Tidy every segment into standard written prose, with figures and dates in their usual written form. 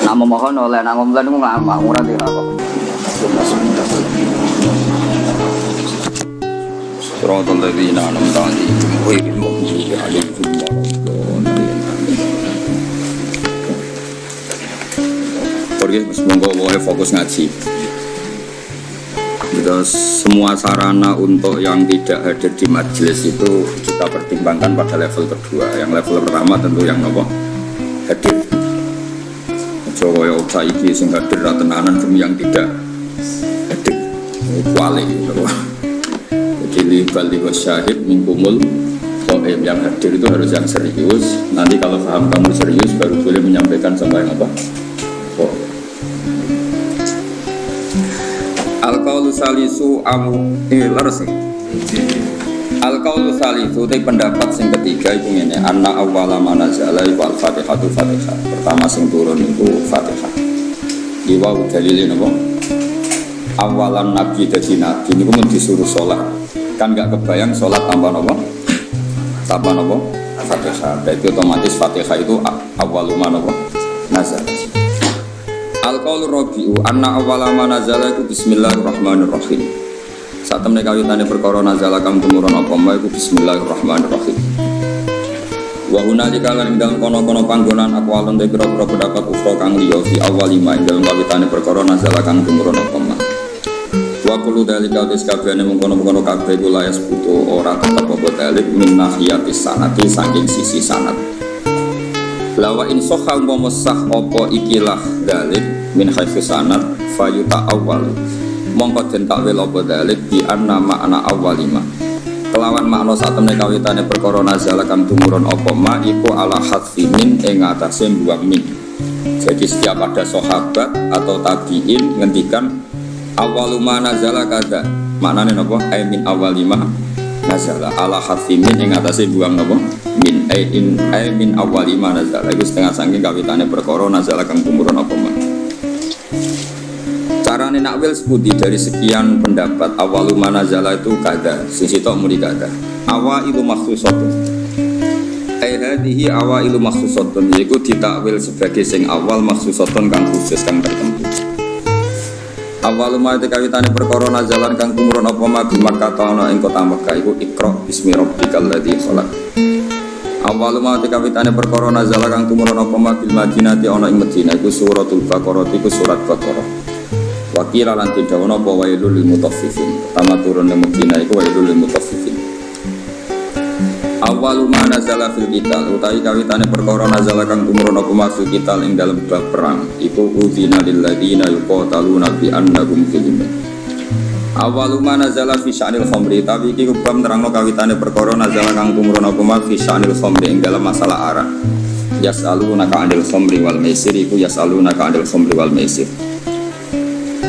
Nak memohon oleh nak ngomlan itu lama, murah dia apa? Suratul ladzina an'amta 'alaihim ghairil maghdubi 'alaihim waladdallin. Pergi semoga boleh fokus ngaji. Kita semua sarana untuk yang tidak hadir di majelis itu kita pertimbangkan pada level kedua. Yang level pertama tentu yang nopo hadir. Coba ya saiki sing hadir tenanan demi yang tidak hadir. Kuali gitu. Jadi libali wasyahid mingkumul soem yang hadir itu harus yang serius. Nanti kalau paham kamu serius baru boleh menyampaikan sampai yang apa? Oh. Al-qaulu salisu laras nih. Al-qaulu salisu itu pendapat sing ketiga itu ngene, anna awwala manazala wal Fatihatu Fatihah. Pertama sing turun itu Fatihah. Iwa dalile napa? Awalan nabi dadi nabi niku mun disuruh salat. Kan enggak kebayang salat tanpa napa? Tanpa napa? Fatihah. Berarti otomatis Fatihah itu awwaluma napa? Nazal. Al-qaulu rabi'u anna awwala ma nazala iku bismillahirrahmanirrahim. Saat temne kawitane perkara nazala kang tumurun apa wae iku bismillahirrahmanirrahim. Wa hunalika lan ing dalem kono-kono panggonan aqwalun te pira-pira pendapat ukhra kang liya fi awwalima ing dalem kawitane perkara nazala kang tumurun apa wae. Wa kullu dalika wis kabehane mengkono-kono kabeh iku layas butuh ora tetep apa dalil min nahiyatis sanati saking sisi sanad. Lawa in sokha umpama sah apa ikilah dalil min haitsu sanad fayuta awal mongko den takwil apa dalil di anna makna awalima kelawan makna satemene kawitane perkara nazala kang tumurun apa ma iku ala hadfi min ing atase mbuang min. Jadi setiap ada sahabat atau tabiin ngendikan awaluma nazala kada maknane napa ai min awalima nazala ala hadfi min ing atase buang napa min ai min awalima nazala iku setengah saking kawitane perkara nazala kang tumurun apa ma. Carane nakwil seputi dari sekian pendapat awaluma nazala itu kada sing sitok muni kada awailu makhsusatun ai hadhihi awailu makhsusatun yaiku ditakwil sebagai sing awal makhsusatun kang khusus kang tertentu. Awaluma te kawitane perkara nazalan kang tumurun apa ma bi Makkah ana ing kota Makkah iku Iqra bismi rabbikal ladzi khalaq. Awaluma te kawitane perkara nazalan kang tumurun apa ma bil Madinati ana ing Madinah iku suratul Baqarah iku surat Baqarah. Wakila lan tidhawana apa wailul lil mutaffifin. Pertama turun ing Madinah iku wailul lil mutaffifin. Awaluma nazala fil qital utawi kawitane perkara nazala kang tumurun apa ma fil qital ing dalem bab perang iku udzina lil ladina yuqataluna bi annahum zulimun. Awaluma nazala fi sya'nil khamri tapi iki bab nerangno kawitane perkara nazala kang tumurun apa ma fi sya'nil khamri ing dalem masalah arak. Yas'alunaka 'anil khamri wal maisir iku yas'alunaka 'anil khamri wal maisir.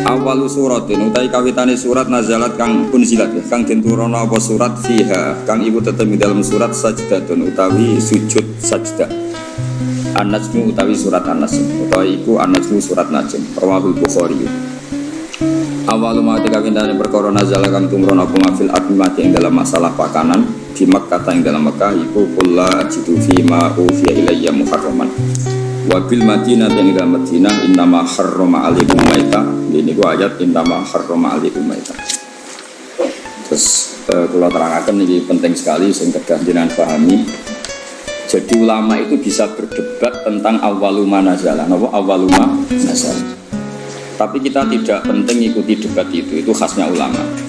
Awalu suratin utai kawitane surat nazalat kang unzilat kang den turana apa surat fiha kang iku tetep dalam surat sajdatun utawi sujud sajdah. An-Najmu utawi surat An-Najm utawi iku An-Najmu surat Najm rawahul Bukhari. Awalu ma kawitane perkara nazalat kang tumurana apa mafil akmati ing dalam masalah pakanan di Makkah ing dalam Makkah iku kulla ajidu fi ma ufiya ilayya muharraman. Wabil Madinah yang dalam Madinah innama harrama alaikum maita. Ini gua ayat innama harrama alaikum maita. Terus kalau terangkan ini penting sekali sehingga gantian pahami. Jadi ulama itu bisa berdebat tentang awaluma nazala, napa awaluma nazala. Tapi kita tidak penting ikuti debat itu khasnya ulama.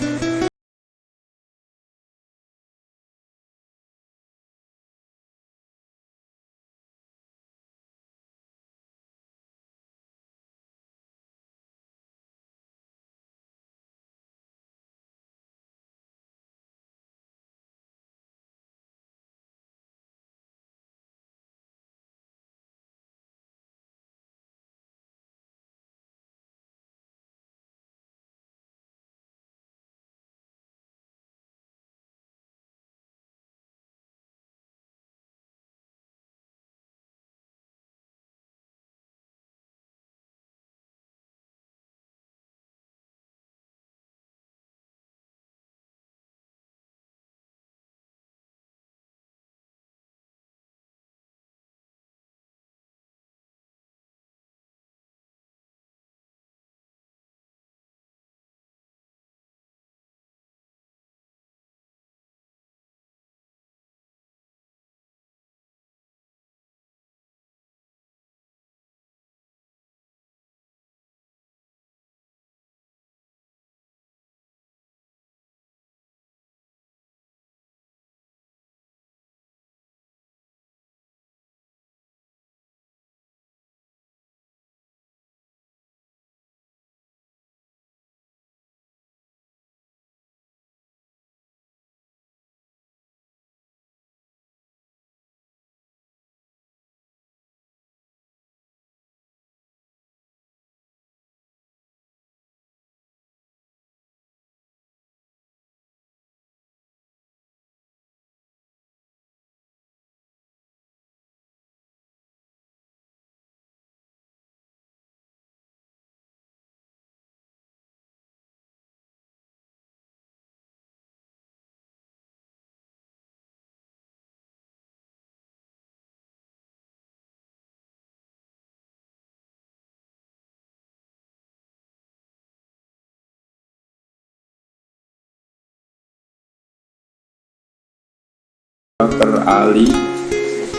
Bakar, Ali,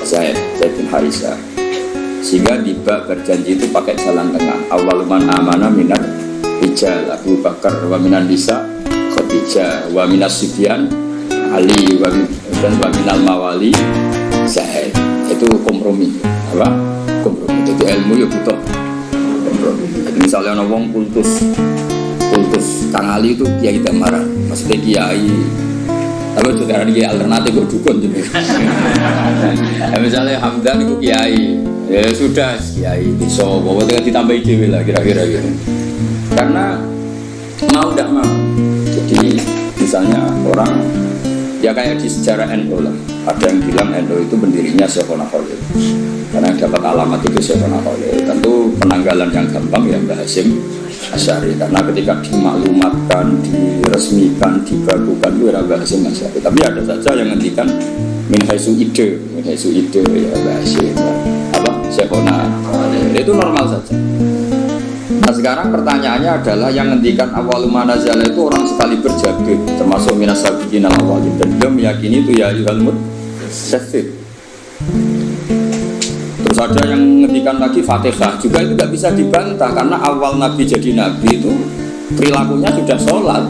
Zaid bin Harisah. Sehingga tiba berjanji itu pakai jalan tengah. Awaluman amana minar rijal Abu Bakar, wa minan nisa Khadijah, wa minas sibyan Ali, dan wa minal mawali Zaid. Itu kompromi. Apa? Kompromi. Jadi ilmu ya butuh kompromi. Jadi misalnya ada orang kultus Kang Ali itu Kiai Damaran, maksudnya Kiai. Tapi juga ada Kiai alternatif kok dukun jenis. Misalnya Hamdan itu Kiai, ya sudah Kiai bisa, bahwa tinggal ditambah ide lah kira-kira gitu. Karena mau tidak mau. Jadi misalnya orang ya kayak di sejarah NU lah. Ada yang bilang NU itu pendirinya Syekhona Khalil. Karena yang dapat alamat itu Syekhona Khalil. Tentu penanggalan yang gampang ya Mbah Hasyim Asy'ari. Karena ketika dimaklumatkan, diresmikan, dibakukan itu era Mbah Hasyim Asy'ari. Tapi ada saja yang ngendikan min haitsu ide ya Mbah Hasyim. Apa? Syekhona Khalil. Itu normal saja. Nah sekarang pertanyaannya adalah yang ngendikan awal manazala itu orang sekali berjabir termasuk minas sabiqin al-awwalin, dan dia meyakini itu ya ayyuhal mudaththir. Terus ada yang ngendikan lagi Fatihah, juga itu tidak bisa dibantah karena awal Nabi jadi Nabi itu perilakunya sudah sholat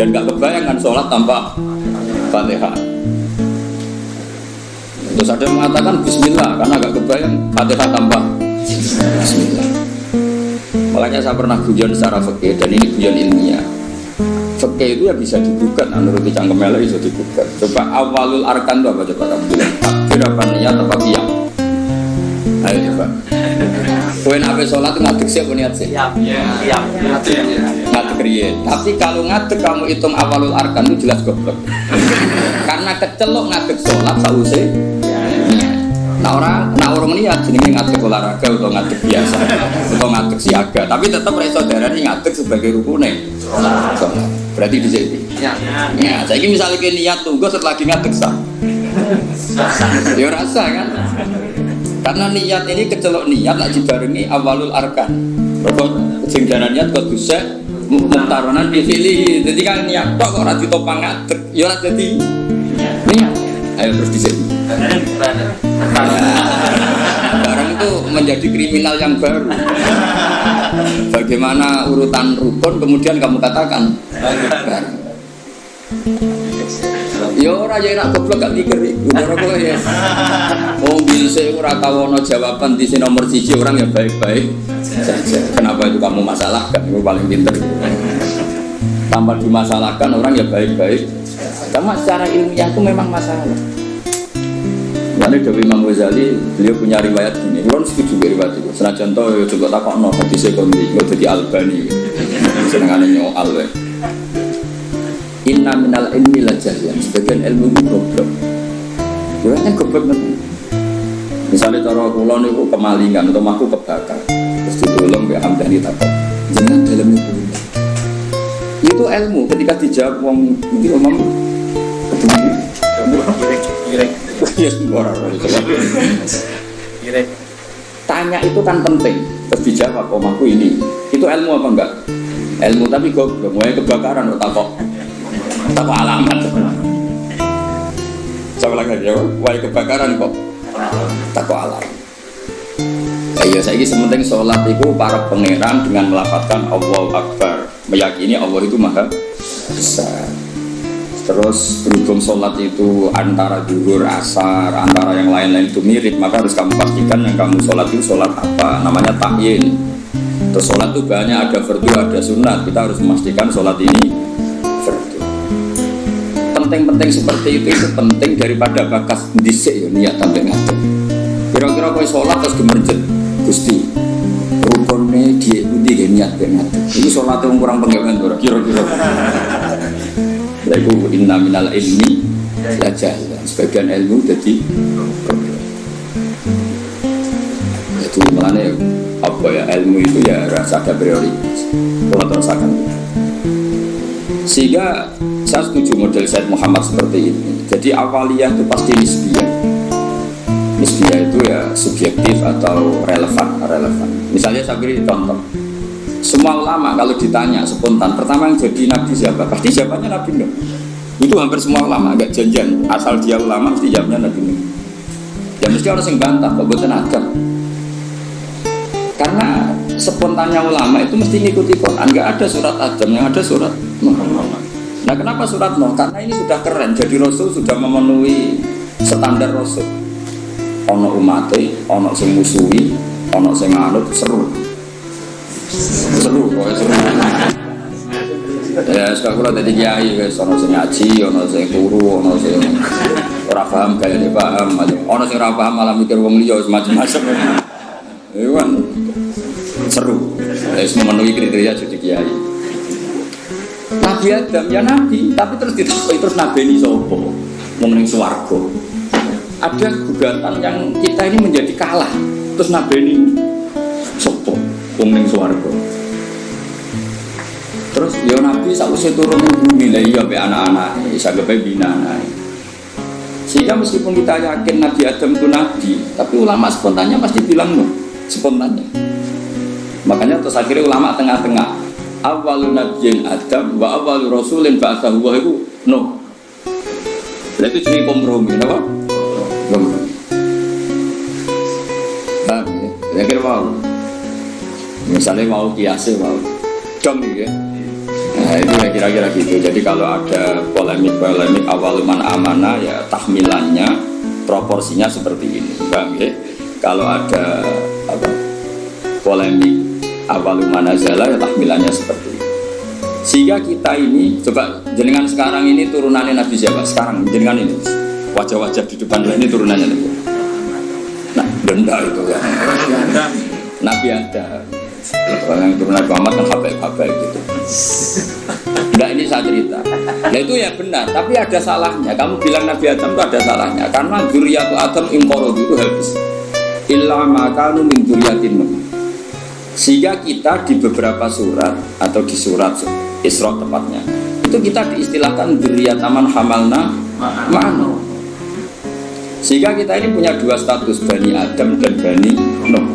dan tidak kebayangkan sholat tanpa Fatihah. Terus ada yang mengatakan Bismillah karena agak kebayang Fatihah tanpa Bismillah. Makanya saya pernah guyon secara fikih, dan ini guyon ilmiah. Fikih itu ya bisa digugat, menurut Cangkemela bisa digugat. Coba awalul arkan itu apa coba kamu bilang? Takbir apa niat apa qiyam? Ayo coba. Kowe nek sholat ngadeg sih apa niat sih? Qiyam. Ngadeg riyen. Tapi kalau ngadeg kamu hitung awalul arkan itu jelas goblok. Karena kecelok ngadeg sholat sause. Nah orang niat jenenge ngadeg olahraga atau ngadeg biasa atau ngadeg siaga, tapi tetap iso darani ngadeg sebagai rukune sholat. Berarti di sini. Ya, saiki misalnya ke niat tunggu setelah ngadeg sah. Ya rasa kan? Karena niat ini kecelok niat lak dibarengi awalul arkan. Kok sing darani niat kok bisa muktaronan pilih. Jadi kan niat kok ora ditopang ngadeg, ya ora dadi niat. Ayo terus di sini. Barang itu menjadi kriminal yang baru. Bagaimana urutan rukun kemudian kamu katakan ya ora ya nak goblok gak mikir ora kok ya. Oh bisa ora tau ono jawaban di nomor 1 orang ya baik-baik saja. Kenapa itu kamu masalahkan? Itu paling pintar. Tanpa dimasalahkan orang ya baik-baik. Karena secara ilmiah itu memang masalah. Lalu dari Imam Ghazali, beliau punya riwayat ini. Orang setuju dengan riwayat itu. Senajan contoh, coba takut no hadis sekondi, nggak jadi Albani. Senengannya nyoal. Inna minal ilmi lajahyan. Sebagian ilmu itu goblok. Orangnya goblok nanti. Misalnya cara kulon itu kemalingan atau aku kebakar, terus ditolong ke Hamdani takut. Jangan dalam itu ilmu. Ketika dijawab wong itu omong ya sembarang. Tanya itu kan penting. Terus dijawab omaku ini. Itu ilmu apa enggak? Ilmu tapi goblok. Mulai kebakaran takok alamat. Coba lagi jawab. Mulai kebakaran kok takok alamat. Ya saya ini sementing sholat itu para pangeran dengan melafadzkan Allahu Akbar, meyakini Allah itu maha besar. Terus berhubung sholat itu antara zuhur, asar, antara yang lain-lain itu mirip, maka harus kamu pastikan yang kamu sholat itu sholat apa, namanya ta'yin. Terus sholat itu banyak, ada fardu, ada sunat. Kita harus memastikan sholat ini fardu. Penting-penting seperti itu penting daripada bakas dhisik ya niat sampai ngatur. Kira-kira kowe sholat terus gemerjet Gusti rukune dia pundi niat banget. Ini sholat yang kurang penggawean ora kira-kira. Laiku inna minal ilmi lajahlan. Sebagian ilmu jadi itu makanya apa ya, ilmu itu ya rasa ada prioritas. Kalau terasakan sehingga saya setuju model Said Muhammad seperti ini. Jadi awaliyah itu pasti nisbiyah. Nisbiyah itu ya subjektif atau relevan. Misalnya saya beri contoh. Semua ulama kalau ditanya spontan, pertama yang jadi nabi siapa? Pasti jawabannya Nabi Nuh. Itu hampir semua ulama agak janjian. Asal dia ulama mesti jawabnya Nabi Nuh. Ya mesti orang yang bantah kok boten Adam. Karena spontannya ulama itu mesti ngikuti Quran. Nggak ada surat Adam, yang ada surat Nuh. Nah kenapa surat Nuh? Karena ini sudah keren. Jadi Rasul sudah memenuhi standar Rasul. Ono umate, ono sing musuhi, ono sing anut, seru, pokoknya seru. Ya sekarang kalau tadi kiai, ono sing ngaji, ono sing turu, ono sing ora paham gaya dia paham, ono sing ora paham malah mikir wong liya macam-macam. Itu kan seru. Semua memenuhi kriteria jadi kiai. Nabi Adam ya nabi, tapi terus ditakoi terus nabeni sopo, ngomongin swarga. Ada gugatan yang kita ini menjadi kalah, terus nabeni sopo, ngomongin swarga. Terus ya nabi sausé turun ning bumi lah iya be anak-anak, saged bina anak. Sehingga meskipun kita yakin Nabi Adam itu nabi, tapi ulama spontannya pasti bilang no, spontannya. Makanya terus akhirnya ulama tengah-tengah. Awalun nabiyyin Adam wa awalur rasulin ba'atsahu wa itu no. Lah itu jadi kompromi, apa? Kompromi. Nah, kira-kira mau. Misalnya mau kiasnya mau. Dong ya. Nah, itu kira-kira gitu. Jadi kalau ada polemik awal man amana ya tahmilannya proporsinya seperti ini. Bang ya. Kalau ada apa? Polemik awal manazala ya tahmilannya seperti ini. Sehingga kita ini coba jenengan sekarang ini turunannya Nabi siapa? Sekarang jenengan ini wajah-wajah di depan ini turunannya Nabi. Nah, benda itu ya. Nabi ada. Orang yang turunan Muhammad kan habaib gitu. Enggak, ini saya cerita. Nah itu ya benar, tapi ada salahnya. Kamu bilang Nabi Adam itu ada salahnya karena dzurriyyatu Adam inqaradu itu habis. Illa ma kanu min dzurriyyatin Nuh. Sehingga kita di beberapa surat atau di surat Isra tepatnya itu kita diistilahkan dzurriyyatan hamalna ma'an. Sehingga kita ini punya dua status, Bani Adam dan Bani Nuh.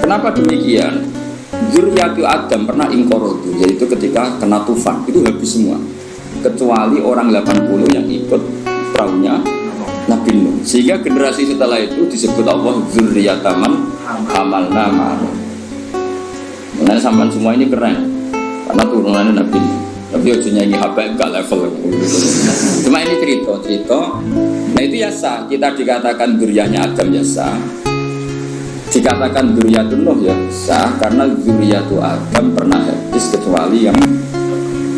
Kenapa demikian? Dzurriyyatu Adam pernah inqaradu, yaitu ketika kena tufan itu habis semua kecuali orang 80 yang ikut perahunya Nabi Nuh. Sehingga generasi setelah itu disebut Allah dzurriyyatan hamalna ma'an. Nah, sampai semua ini keren karena turunannya Nabi Nuh. Tapi ujungnya ini habaib gak level. Cuma ini cerita. Nah itu ya sah. Kita dikatakan dzurriyyahnya Adam ya sah. Dikatakan dzurriyyatun Nuh ya sah karena dzurriyyatu Adam pernah habis kecuali yang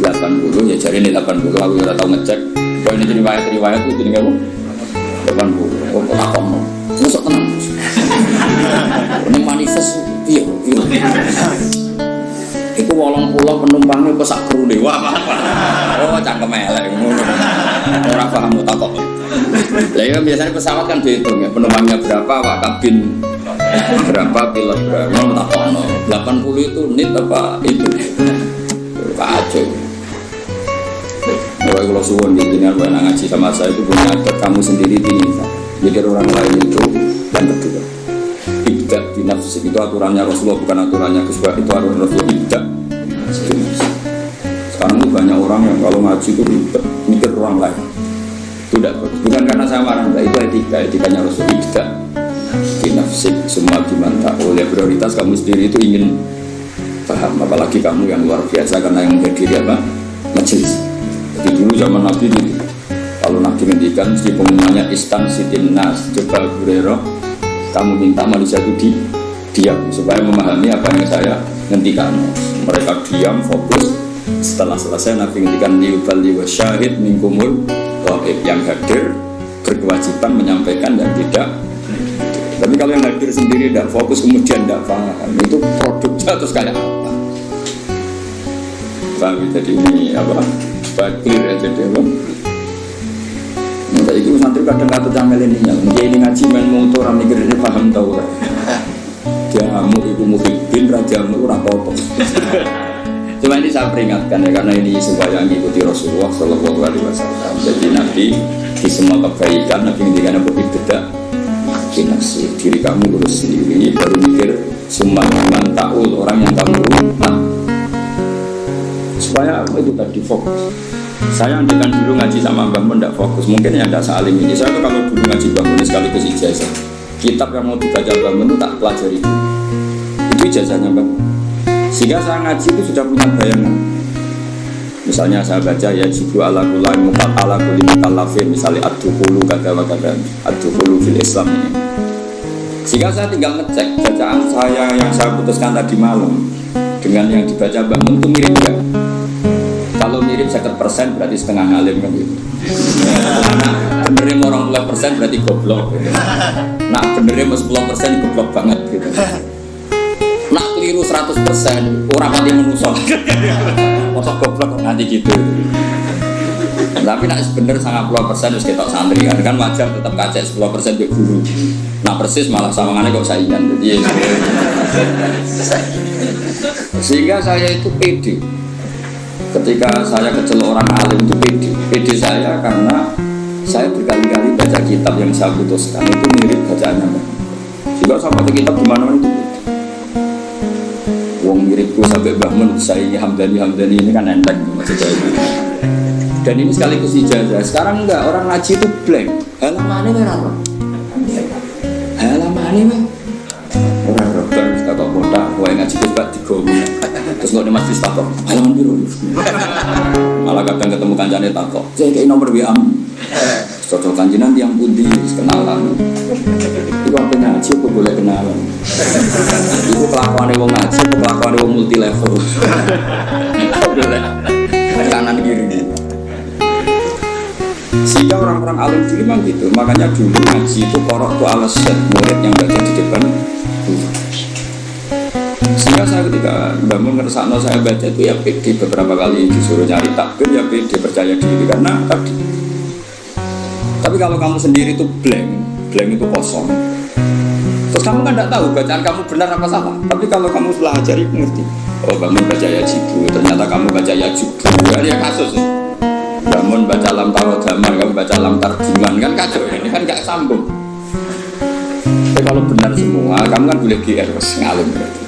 80 ya jari ini 80 aku udah tahu ngecek. Kalau ini riwayat itu jadi nggak 80. Oh tak ngomong. Masuk tenang. Ini manifest iya. Iku 80 penumpangnya kok sak kru dewa. Oh cangkem elek ngono. Ora paham takok. Lah ya biasanya pesawat kan dihitung ya penumpangnya berapa, Pak kabin berapa, pilot berapa, takokno. 80 itu nit apa itu? Kacau. Kalau suwon di dunia ngaji sama saya itu punya adat kamu sendiri tinggi. Jadi orang lain itu yang kedua. Ibda binafsi itu aturannya Rasulullah, bukan aturannya Gus Wahid, itu aturan Rasulullah. Ibda binafsi. Sekarang itu banyak orang yang kalau ngaji itu mikir orang lain. Itu tidak bagus. Bukan karena saya marah, itu etikanya Rasul. Ibda binafsi semua dimantap. Oleh prioritas kamu sendiri itu ingin paham, apalagi kamu yang luar biasa karena yang berdiri apa? Majelis. Jadi dulu zaman Nabi itu kalau Nabi ngendikan mesti pengumumannya istansitin nas, coba Hurairah kamu minta manusia itu diam supaya memahami apa yang saya ngendikan. Mereka diam fokus. Setelah selesai Nabi ngendikan liuballi wasyahid minkumul ghaib, yang hadir berkewajiban menyampaikan yang tidak. Tapi kalau yang hadir sendiri tidak fokus kemudian tidak paham, itu produknya terus kayak apa? Paham? Jadi ini apa? Clear aja deh, bang. Nah, itu santri kadang-kadang camel ini, dia ini ngaji main motor, orang mikir ini paham tahu kan? Jamu ibu muhibbin, rajamu rapopo. Cuma ini saya peringatkan ya, karena ini supaya mengikuti Rasulullah Shallallahu Alaihi Wasallam. Jadi Nabi di semua kebaikan, Nabi ngendikan apa ibda binafsi, diri kamu urus sendiri, baru mikir summa man ta'ul, orang yang kamu rumah. Supaya itu tadi fokus. Saya andikan dulu ngaji sama Mbah Mun tidak fokus, mungkin ya tidak saling ini. Saya tuh kalau dulu ngaji Mbah Mun sekaligus ijazah, kitab yang mau dibaca Mbah Mun itu tak pelajari dulu. Itu ijazahnya Mbah Mun. Sehingga saya ngaji itu sudah punya bayangan. Misalnya saya baca ya jibu ala kulai mukat ala kuli mukallafin, misalnya ad-dukhulu kata ad-dukhulu fil Islam ini. Sehingga saya tinggal ngecek bacaan saya yang saya putuskan tadi malam dengan yang dibaca Mbah Mun itu mirip gak? Kalau mirip 50% berarti setengah ngalim kan gitu. Nah, benerin 20% berarti goblok gitu. Nah, benerin 10% goblok banget gitu. Nak keliru 100% orang mati menusuk. Mosok goblok nanti gitu. Tapi nak bener 90% wis ketok santri kan wajar tetap kacek 10% ke guru. Nah persis malah sawangane kok saingan. Jadi sehingga saya itu pede. Ketika saya kecelok orang alim itu pede saya karena saya berkali-kali baca kitab yang saya putuskan itu mirip bacaannya. Jika saya baca kitab di mana itu wong miripku sampai Mbah Mun saya Hamdani ini kan enteng maksudnya itu. Dan ini sekaligus ijazah. Sekarang enggak, orang ngaji itu blank. Halamannya merah. Halamannya mah orang rokan takok botak, kowe ngaji wis bak digowo. Terus kok nek masjid takok, halaman biru. Malah kadang ketemu kancane takok, "Cek iki nomor WA." Cocok kanjinan yang pundi kenalan. Iku apa ngaji kok boleh kenalan. Iku kelakuane wong ngaji, kelakuane wong multi level. Boleh. Kanan kiri. Sehingga orang-orang alim dulu memang gitu. Makanya dulu ngaji itu korok itu alasan murid yang baca di depan guru. Sehingga saya ketika bangun ngersakno saya baca itu ya pede. Beberapa kali disuruh nyari takbir ya pede, percaya diri karena tadi. Tapi kalau kamu sendiri itu blank itu kosong. Terus kamu kan tidak tahu bacaan kamu benar apa salah. Tapi kalau kamu setelah ajari ngerti. Oh bangun baca ya jibu, ternyata kamu baca ya jubu. Ya kasus ya. Bangun baca alam tawadamar, kamu baca alam tarjiman kan kacau, ini kan gak sambung. Tapi kalau benar semua, kamu kan boleh GR ngalim berarti.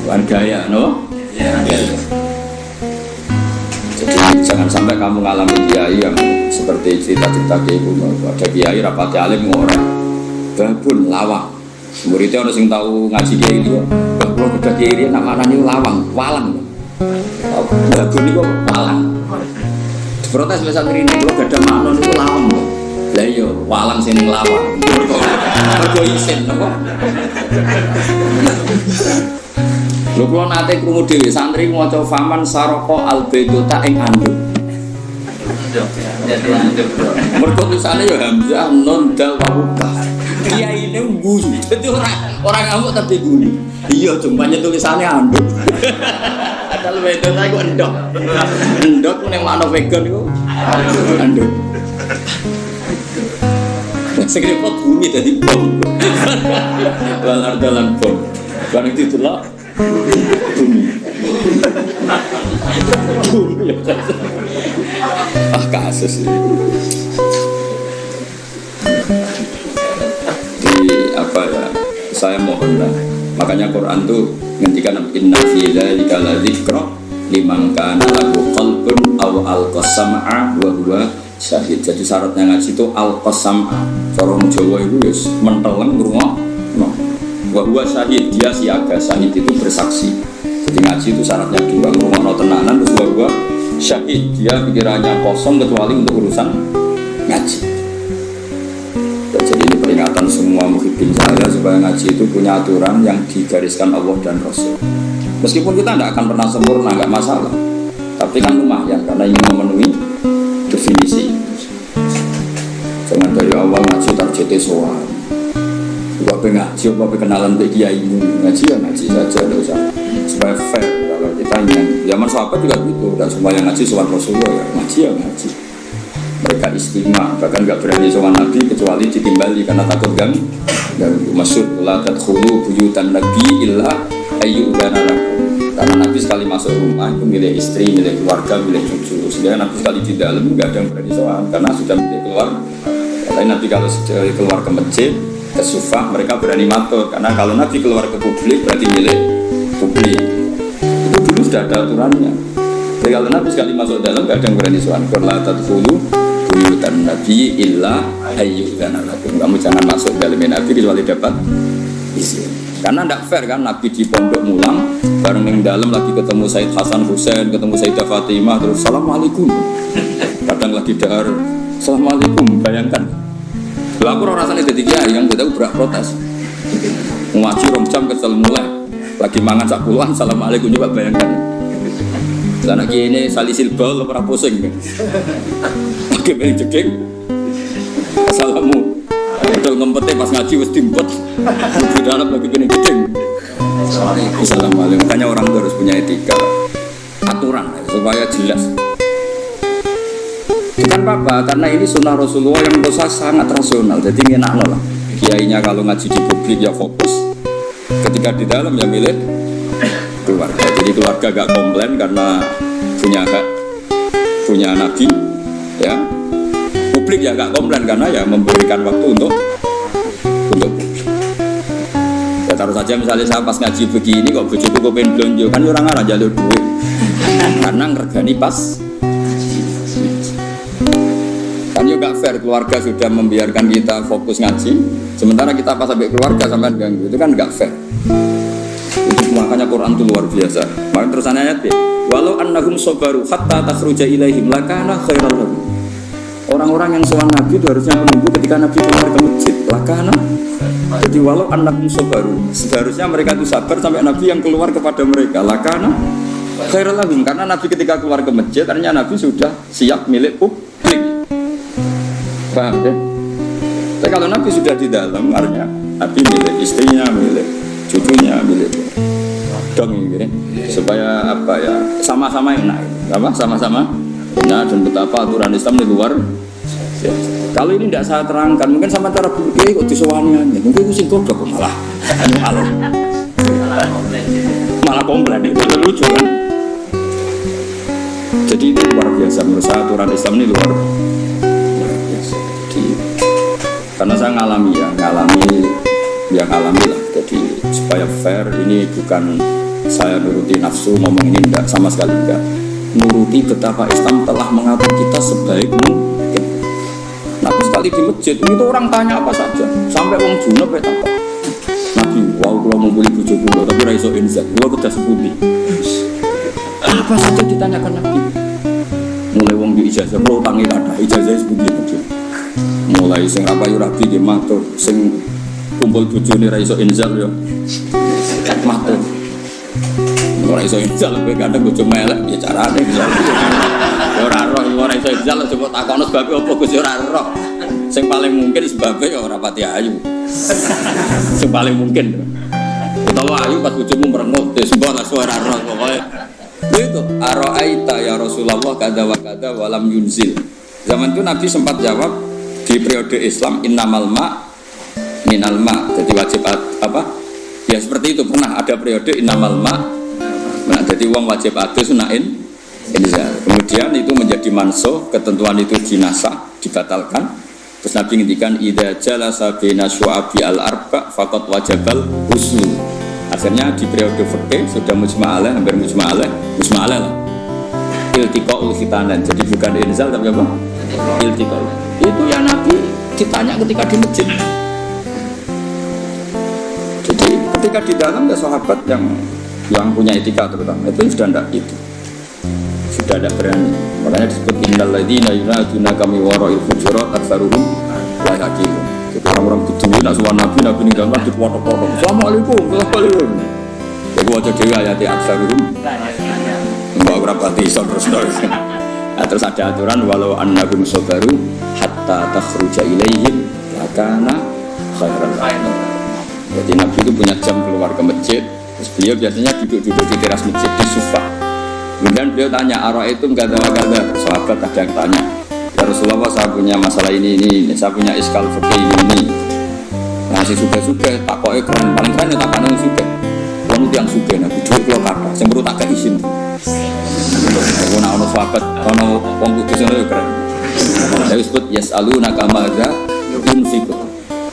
Bukan gaya, no? Ya. Jadi jangan sampai kamu ngalami kiai yang seperti cerita-cerita kiai kuno. Ada kiai rapati alim orang, babun lawang. Muridnya orang yang tahu ngaji kiai itu, kalau kita kiai dia namanya lawang, walang. Babun itu walang. Protes bahasa ini, kalau gak ada makna itu lawang. Lah iya, walang sini lawang. Mergo isin apa? Lho kula nate krungu dhewe santri maca faman saroko albeduta ing anduk. Mergo tulisane ya hamzah nun dal wabuka. Kiyaine guyu. Dadi orang ngamuk tapi guyu. Iya, cumpanya tulisannya anduk. Ada wedok aku endok. Endok ning makna vegan iku anduk. Segede pot bumi dadi bom. Lan ardalan bom. Bareng ditulak bumi. Bumi. Kasus ini. Di apa ya? Saya mohonlah. Makanya Quran tuh ngendikan inna fi dzalika ladzikra liman kana lahu qalbun aw alqasama wa huwa syahid. Jadi syaratnya ngaji itu alqasama. Orang Jawa itu wis menteleng ngrungokno. Wa huwa syahid, dia siaga. Syahid itu bersaksi. Jadi ngaji itu syaratnya dua, ngrungokno tenanan terus wa huwa syahid, dia pikirannya kosong kecuali untuk urusan ngaji. Jadi ini peringatan semua muhibbin saya supaya ngaji itu punya aturan yang digariskan Allah dan Rasul. Meskipun kita tidak akan pernah sempurna, nggak masalah. Tapi kan lumayan karena ingin memenuhi definisi. Jangan dari awal ngaji targetnya soal. Gua ngaji, gua kenalan ke kiai ngaji ya ngaji saja, tidak usah. Supaya fair. Kalau kita ingin zaman sahabat juga gitu, dan semua yang ngaji soal Rasulullah ya ngaji ya ngaji. Mereka istimewa, bahkan gak berani soal Nabi kecuali ditimbali karena takut ganggu. Masyhur la tadkhulu buyutan nabi illa ayyudana lakum. Karena Nabi sekali masuk rumah itu milih istri, milih keluarga, milih cucu. Sehingga Nabi sekali di dalam gak ada yang berani soal karena sudah milih keluar. Tapi Nabi kalau sekali keluar ke masjid, ke sufah, mereka berani matur. Karena kalau Nabi keluar ke publik berarti milih publik. Itu dulu sudah ada aturannya. Kalau Nabi sekali masuk dalam gak ada yang berani suan. Qala tadkhulu buyutan Nabi illa ayyudzana lakum. Kamu jangan masuk dalam Nabi kecuali dapat izin. Karena tidak fair kan Nabi di pondok mulang bareng yang dalam lagi ketemu Said Hasan Husain, ketemu Sayyidah Fatimah terus assalamualaikum. Kadang lagi dahar assalamualaikum, bayangkan. Lah aku rasanya jadi kiai yang tidak berak protes. Ngaji rom jam kesel mulai lagi mangan sak puluhan assalamualaikum coba bayangkan. Lah anak kiai ini salisil bal ora pusing. Oke beli cekeng. Assalamu. Betul ngempetnya pas ngaji wis dimpet. Di dalam lagi gini cekeng. Assalamualaikum. Makanya orang itu harus punya etika, aturan supaya jelas. Bukan apa-apa, karena ini sunnah Rasulullah yang menurut saya sangat rasional. Jadi enak lah. Kiainya kalau ngaji di publik ya fokus. Ketika di dalam ya milik keluarga. Jadi keluarga gak komplain karena punya hak, punya nabi, ya. Publik ya gak komplain karena ya memberikan waktu untuk publik. Ya taruh saja misalnya saya pas ngaji begini kok bojoku kok pengen belanja kan orang arah jalur duit. Karena ngergani pas. Kan ya gak fair keluarga sudah membiarkan kita fokus ngaji, sementara kita pas sampai keluarga sampai ganggu, itu kan gak fair. Itu makanya Quran itu luar biasa. Maka terusannya ayat ya, walau annahum sabaru hatta takhruja ilaihim lakana khairal lahum. Orang-orang yang sowan Nabi itu harusnya menunggu ketika Nabi keluar ke masjid. Lakana. Jadi walau annahum sabaru, seharusnya mereka itu sabar sampai Nabi yang keluar kepada mereka. Lakana khairal lahum, karena Nabi ketika keluar ke masjid artinya Nabi sudah siap milik publik. Paham ya? Tapi kalau Nabi sudah di dalam, artinya Nabi milik istrinya, milik cucunya, milik dong ini, supaya apa ya? Sama-sama enak, apa? Sama-sama enak dan betapa aturan Islam di luar. Ya. Kalau ini tidak saya terangkan, mungkin sama cara berpikir kok disewaniannya, mungkin itu sih goblok malah komplain itu lucu kan? Jadi itu luar biasa menurut saya aturan Islam ini luar. Karena saya ngalami lah. Jadi supaya fair, ini bukan saya nuruti nafsu ngomong ini enggak, sama sekali enggak. Nuruti betapa Islam telah mengatur kita sebaik mungkin. Nabi sekali di masjid itu orang tanya apa saja, sampai wong junub ya takut. Nabi, wow kalau mau beli bujuk kulo tapi raiso inzak, kulo kedah sepundi. Apa saja ditanyakan Nabi. Mulai wong di ijazah, kulo tangi ada ijazah sepundi aja. Mulai sing rapayu rabi di matur, sing kumpul bojone ra iso inzal yo matur. Ora iso inzal kowe kadang bojo melek ya carane ya. Ora roh ora iso inzal coba takono sebabe apa Gus ora roh. Sing paling mungkin sebabe ya ora pati ayu. Sing paling mungkin. Utawa ayu pas bojomu merengut wis mbok ora roh pokoke. Itu ara'aita ya Rasulullah kada wa kada walam yunzil. Zaman itu Nabi sempat jawab di periode Islam innamal ma minal ma, jadi wajib apa ya seperti itu. Pernah ada periode innamal ma, nah jadi uang wajib adus sunain inzal. Kemudian itu menjadi mansuh, ketentuan itu dinasah, dibatalkan. Terus Nabi ngendikan idza jalasa baina syu'abi al-arba faqad wajabal husnu. Akhirnya di periode fikih sudah mujma'alah, hampir mujma'alah lah iltiqa'ul khitanan, jadi bukan inzal tapi apa? Iltiqa'ul. Itu ya Nabi ditanya ketika di masjid. Jadi ketika di dalam ada sahabat yang punya etika terutama itu sudah tidak berani. Makanya disebut innal ladzina yunaduna kami wara'il hujurat aktsaruhum la yaqilun. Jadi orang-orang berdua nak suwan Nabi ninggalkan di foto-foto. Assalamualaikum. Jadi wajah dewi ayat aktsaruhum mbak berapa iso terus. Terus ada aturan walau annahum sabaru hatta takhruja ilaihim lakana khairan lahum. Jadi Nabi itu punya jam keluar ke masjid. Terus beliau biasanya duduk-duduk di teras masjid di sufa. Kemudian beliau tanya ara'aitum kadza-kadza. Sahabat ada yang tanya, ya Rasulullah saya punya masalah ini, saya punya iskal fikih ini. Nah si suka-suka takoke keren, paling keren ya takane suka. Wong yang suka Nabi duit kula kathah, sing perlu tak gak izin. Ono ana sahabat, ono wong kudus ngono keren. Lha disebut yasaluna kama za yunfiqu.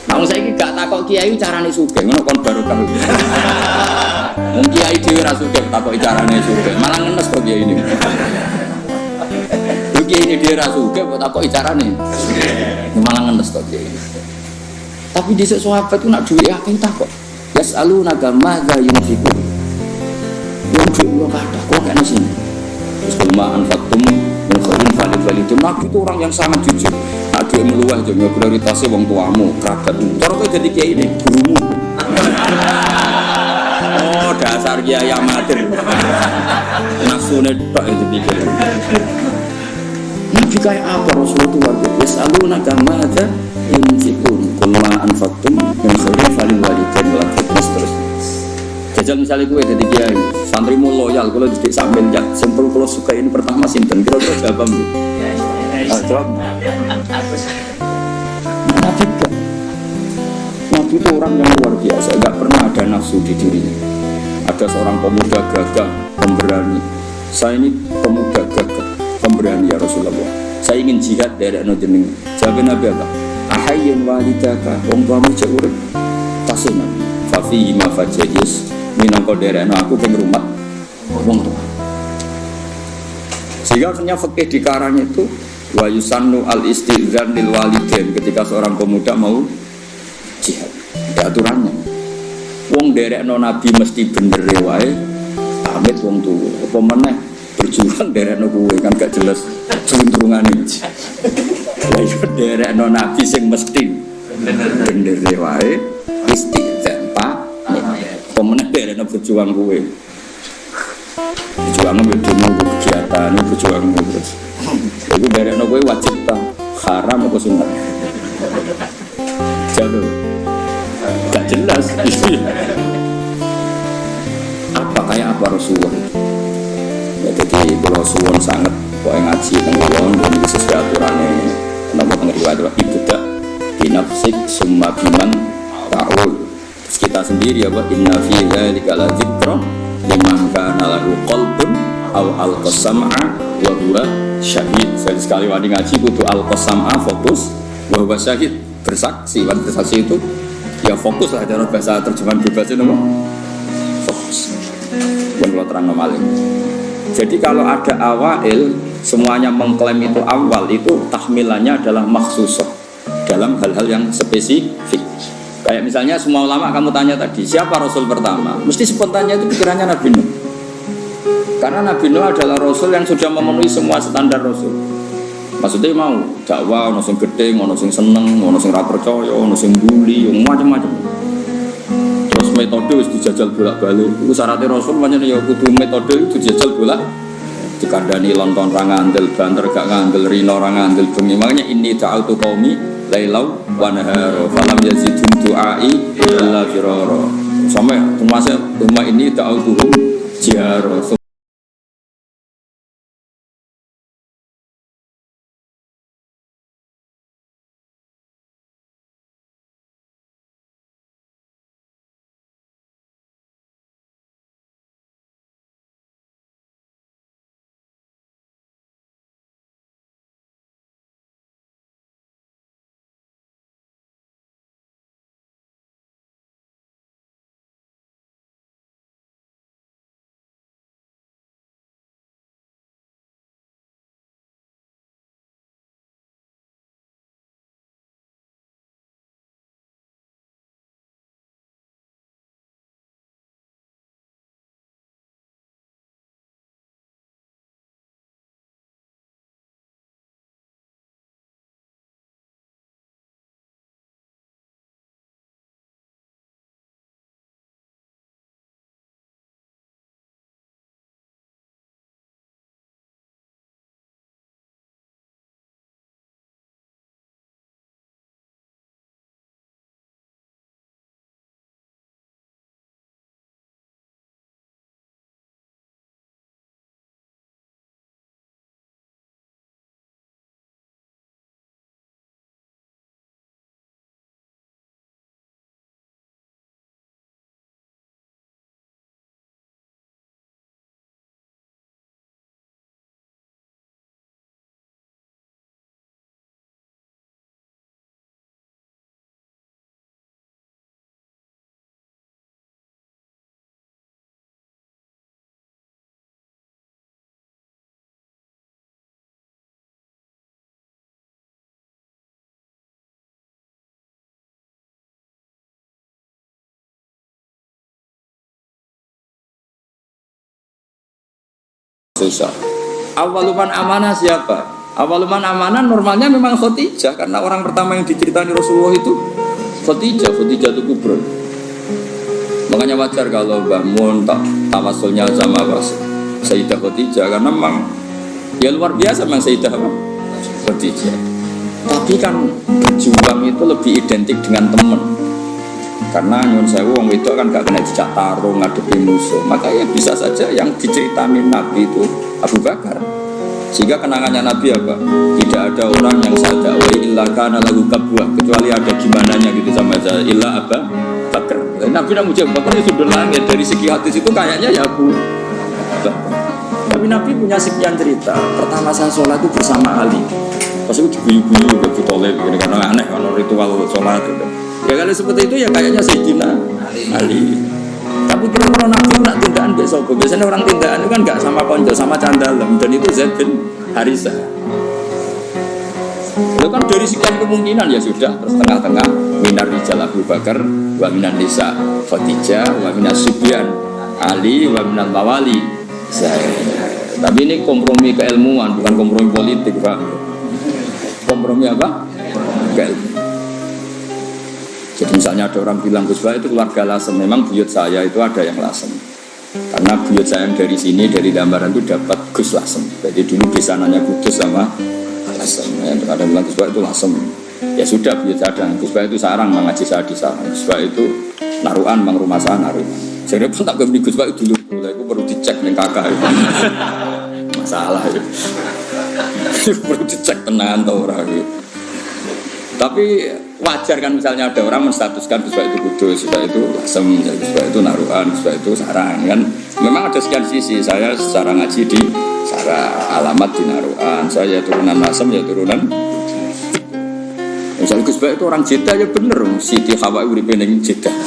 Nah, saya ini gak takok kiai carane sugih, ngono kon barokah. Wong kiai dhewe ra sugih takoki carane sugih. Malah ngenes kok kiai ini. Lu kiai ini dhewe ra sugih kok takoki carane. Malah ngenes kok kiai ini. Tapi dhisik sahabat ku nak duwe akeh takok. Yasaluna madza yunfiqun. Wong duwe kathah kok kene sini. Terus kulma anfaqtum min khairin falidwalidin. Nabi itu orang yang sangat jujur. Nak duwe meluweh yo prioritasé wong tuamu, kerabat. Cara kowe dadi kiai ini gurumu. Oh, dasar kiai amatir. Nafsune tok itu dipikir. Nabi kayak apa Rasulullah itu? Yasaluna madza yunfiqun. Kulma anfaqtum min khairin falidwalidin wal terus. Jajal misalnya gue jadi kiai, santrimu loyal, kalau didik sambil jak, simpel kalau suka ini pertama sinten, kira-kira jawab bu. Jawab. Nabi kan, Nabi itu orang yang luar biasa, nggak pernah ada nafsu di dirinya. Ada seorang pemuda gagah, pemberani. Saya ini pemuda gagah, pemberani ya Rasulullah. Saya ingin jihad dari jenengan. Jawab Nabi apa? Ahayyun walidaka, wong tuamu cek urip. Tasih Nabi. Fafihi ma fajajis. Minangka derena aku pengrumat wong tua. Sehingga akhirnya fikih di karang itu wa yusannu al istizan lil walidain ketika seorang pemuda mau jihad. Ya aturannya. Wong derekno nabi mesti bener wae pamit wong tuwa. Apa meneh berjuang derekno kuwe kan gak jelas turun-turungane. Lah yo derekno nabi sing mesti bener wae istizan pemenang berana berjuang gue berjuang nunggu kegiatan berjuang terus itu berana gue wajib tak haram atau sunnah jauh gak jelas apa kayak apa Rasulullah ya, jadi kalau suwon sangat kok ngaji tenggelam dan ini sesuai aturannya nama pengeriwat adalah ibu tak binafsik summa biman ta'ul. Kita sendiri ya Pak, inna fi dzalika la dzikra liman kana lahu qalbun aw alqasam'a wa huwa syahid. Sekali wani ngaji kudu alqasam'a fokus wa huwa syahid bersaksi. Wan bersaksi itu ya fokus lah cara bahasa terjemahan bebasnya nama fokus. Yang terang malih. Jadi kalau ada awail semuanya mengklaim itu awal itu tahmilannya adalah makhsusah dalam hal-hal yang spesifik. Kayak misalnya semua ulama kamu tanya tadi siapa Rasul pertama, mesti spontannya itu pikirannya Nabi Nuh. Karena Nabi Nuh adalah Rasul yang sudah memenuhi semua standar Rasul. Maksudnya mau dakwah, ono sing gede, ono sing seneng, ono sing ra percaya, ono sing bully, macam-macam. Terus metode wis dijajal bolak-balik. Iku syaratnya Rasul pancen ya kudu metode itu dijajal bolak. Dikandani lonton ra ngandel, banter gak ngandel, rino ra ngandel bengi. Makanya ini ta'autu qaumi lailau wa nahara falam yazidhum du'ai illa firara. Sampai termasuk rumah ini ta'autuhum jihara. susah. Awaluman amanah siapa? Awaluman amanah normalnya memang Khadijah, karena orang pertama yang diceritani Rasulullah itu Khadijah itu kubro. Makanya wajar kalau Mbah Mun tawasulnya sama Sayyidah Khadijah, karena memang ya luar biasa memang Sayyidah Khadijah. Tapi kan berjuang itu lebih identik dengan teman. Karena nyun sewu wong wedok kan gak kena dijak tarung ngadepi musuh, maka ya bisa saja yang diceritain Nabi itu Abu Bakar. Sehingga kenangannya Nabi apa? Tidak ada orang yang saya dakwai illa kana lahu kabwah, kecuali ada gimananya gitu sama saya, illa Abu Bakar. Nabi nak muji Abu Bakar itu sudah langit. Dari segi hadis itu kayaknya ya Abu Bakar. Tapi Nabi punya sekian cerita. Pertama saya sholat itu bersama Ali. Pas itu guyu-guyu ke Butole karena aneh kalau ritual sholat itu. Ya kalau seperti itu ya kayaknya Sayyidina Ali. Tapi kira-kira Nabi nak tindakan besok. Biasanya orang tindakan itu kan gak sama konco, sama candalem. Dan itu Zaid bin Harisah. Itu kan dari sekian kemungkinan ya sudah. Terus tengah-tengah minar rijal Abu Bakar, wa minan nisa Khadijah, wa minas subyan Ali, wa minal mawali Zaid. Tapi ini kompromi keilmuan, bukan kompromi politik, Pak. Kompromi apa? Keilmuan. Jadi misalnya ada orang bilang Gus Bah itu keluarga Lasem, memang buyut saya itu ada yang Lasem. Karena buyut saya yang dari sini, dari Dambaran itu dapat Gus Lasem. Jadi dulu besananya Kudus sama Lasem. Yang ada bilang Gus Bah itu Lasem. Ya sudah buyut saya dan Gus Bah itu sarang, mengaji saya di sarang. Gus Bah itu naruan, mang rumah saya naruan. Saya pun tak beli Gus Bah itu dulu, itu perlu dicek dengan kakak itu. Masalah itu. Perlu dicek tenan atau orang itu. Tapi wajar kan misalnya ada orang menstatuskan Gus Bah itu Kudus, Gus Bah itu Lasem, Gus Bah itu naruan, Gus Bah itu sarang kan. Memang ada sekian sisi. Saya secara ngaji di sarang, alamat di naruan. Saya turunan Lasem, ya turunan. Misalnya Gus Bah itu orang Jeddah ya bener, Siti Hawa uripe ning Jeddah.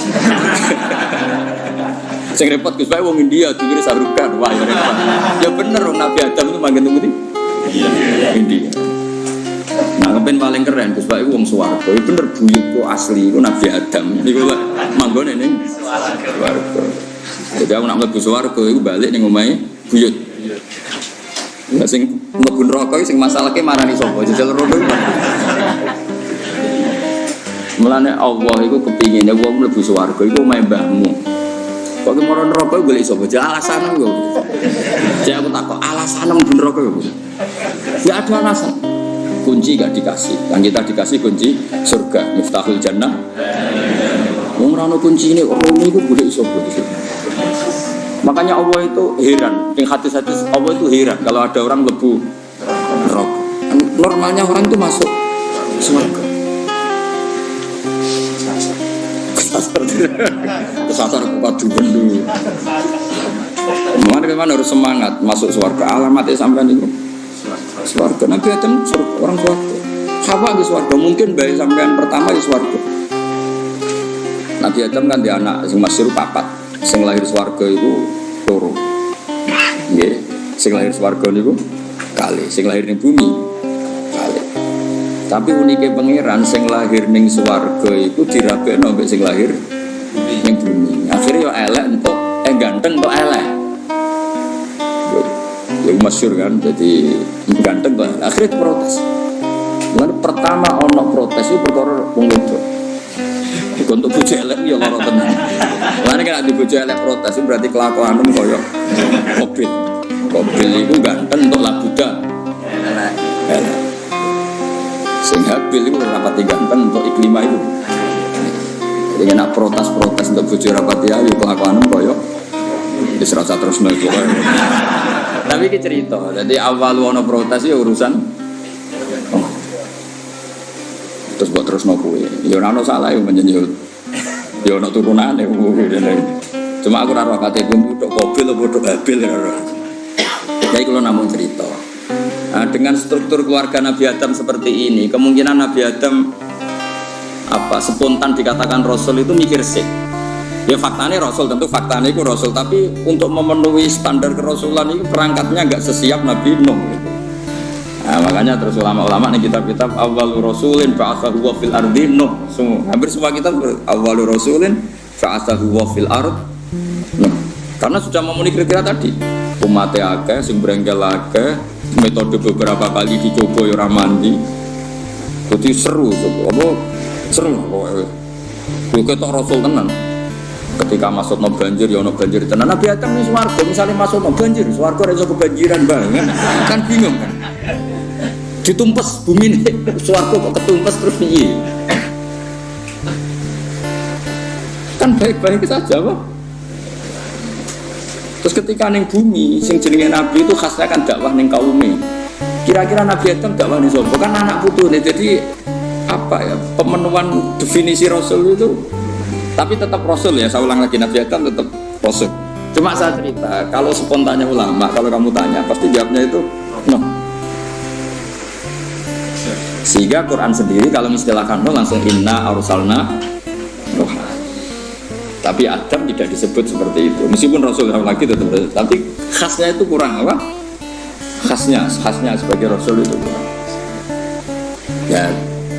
Sing repot Gus Bah wong India dulure Sarukan. Wah ya repot. Ya bener Nabi Adam itu manggen teng ndi? India. Nah, kepen paling keren Gus Bah itu wong swarga. Itu bener buyutku asli, itu Nabi Adam. Niku lho manggone ning swarga. Jadi aku nak mlebu swarga iku balik ning omahe buyut. Ya sing mlebu neraka sing masalahke marani sapa? Jajal rono. Mulane Allah iku kepingine wong mlebu swarga iku omahe mbahmu. Kok ki mara neraka golek sapa? Alasane kok. Jadi aku takok alasane mlebu neraka kok. Ya ada alasan. Kunci gak dikasih, yang kita dikasih kunci surga, miftahul jannah. Wong ora ono kunci ini, orang itu boleh isopo. Makanya Allah itu heran, yang hadis-hadis Allah itu heran kalau ada orang lebu neraka. Normalnya orang itu masuk surga. Kesasar kuat dulu. Mana harus semangat masuk surga. Alamatnya sampai itu. Swarga, Nabi Adam orang swarga. Hawa di swarga, mungkin bayi sampean pertama di swarga. Nabi Adam kan dia anak sing masyhur papat. Sing lahir swarga itu loro. Nggih, sing lahir swarga niku kali, sing lahir ning bumi kali. Tapi unike pangeran sing lahir ning swarga itu dirabekno mbek sing lahir ning bumi. Akhire yo elek entuk, ganteng entuk elek. Ya masyhur kan, jadi ganteng kan. Akhirnya protes. Lalu pertama ono protes itu perkara wong wedok. Untuk bojo elek ya lara tenan. Lan nek di bojo elek protes itu berarti kelakuanmu koyo mobil. Mobil itu ganteng untuk labuda. Elek. Sing habil itu rapati ganteng untuk iklima itu. Jadi nek protes untuk bojo rapati ayu kelakuanmu koyo wis rasa terus nek. Tapi ini cerita, jadi awal ono protes ya urusan terus buat terus nopo ya ono salah ya menyenyut ya ono turunan ya cuma aku raro kate untuk mobil atau untuk habil jadi kalau namun cerita nah, dengan struktur keluarga Nabi Adam seperti ini kemungkinan Nabi Adam spontan dikatakan Rasul itu mikir sih. Ya faktanya Rasul, tentu faktanya itu Rasul, tapi untuk memenuhi standar kerasulan itu perangkatnya enggak sesiap Nabi Nuh gitu. Nah, makanya terus ulama-ulama nih kitab-kitab awwalur rasulin fa'athahu wa fil ardi Nuh. Hampir semua kitab awwalur rasulin fa'athahu wa fil ard Nuh. Karena sudah memenuhi kriteria tadi. umatnya akeh, sing brengkel akeh, metode beberapa kali dicoba ya ora mandi. Jadi seru apa seru kok. Yo ketok Rasul tenan. Ketika masuk no banjir ya no banjir tenan. Nabi Adam ning swarga misale masuk no banjir, swarga ora iso kebanjiran banget. Kan bingung kan. Ditumpes bumi ini, swarga kok ketumpes terus piye? Kan baik-baik saja Pak. Terus ketika ning bumi sing jenenge nabi itu khasnya kan dakwah ning kaume. Kira-kira Nabi Adam dakwah ning sapa? Kan anak putune. Jadi apa ya? Pemenuhan definisi Rasul itu tapi tetap Rasul ya. Saya ulang lagi, Nabi Adam tetap Rasul. Cuma saya cerita, kalau spontannya ulama, kalau kamu tanya pasti jawabnya itu no. Sehingga Quran sendiri kalau mengistilahkan no langsung inna arsalna Nuh. Tapi Adam tidak disebut seperti itu. Meskipun Rasul lagi tetap, tapi khasnya itu kurang apa? Khasnya sebagai Rasul itu kurang. Ya,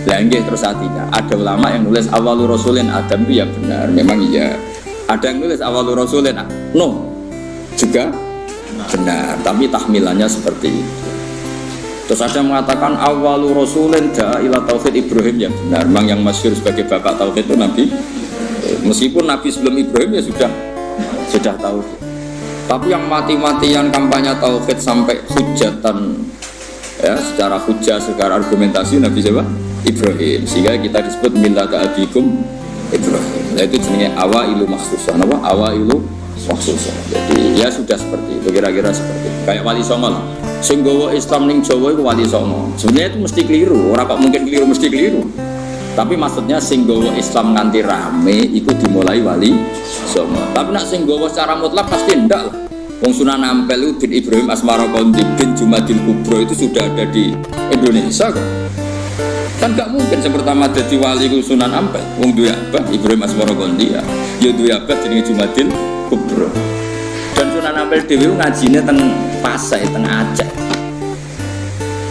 langgih terus artinya. Ada ulama yang nulis awalur Rasulin Adam itu ya benar, memang iya. Ada yang nulis awalur Rasulin no juga benar, tapi tahmilannya seperti itu. Terus ada yang mengatakan awalur Rasulin ila tauhid Ibrahim yang benar. Memang yang masyhur sebagai bapak tauhid itu Nabi. Meskipun Nabi sebelum Ibrahim ya sudah tauhid. Tapi yang mati-matian kampanye tauhid sampai hujatan ya, secara hujah, secara argumentasi Nabi siapa? Ibrahim. Sehingga kita disebut millata abikum Ibrahim. Nah itu jenenge awailu makhsusah. Apa? Awailu makhsusah. Jadi ya sudah seperti itu, kira-kira seperti itu. Kayak Wali Songo lah. Sing gawa Islam ning Jawa itu Wali Songo. Sebenarnya itu mesti keliru. Orang kok mungkin keliru mesti keliru. Tapi maksudnya sing gawa Islam nganti rame itu dimulai Wali Songo. Tapi nak sing gawa secara mutlak pasti ndak lah. Wong Sunan Ampel bin Ibrahim Asmara Kondi bin Jumadil Kubro itu sudah ada di Indonesia kok. Kan gak mungkin yang pertama jadi wali itu Sunan Ampel. Wong duwe abah Ibrahim Asmara Kondi ya. Ya duwe abah jenenge Jumadil Kubro. Dan Sunan Ampel dhewe ngajine teng Pasai teng Aceh.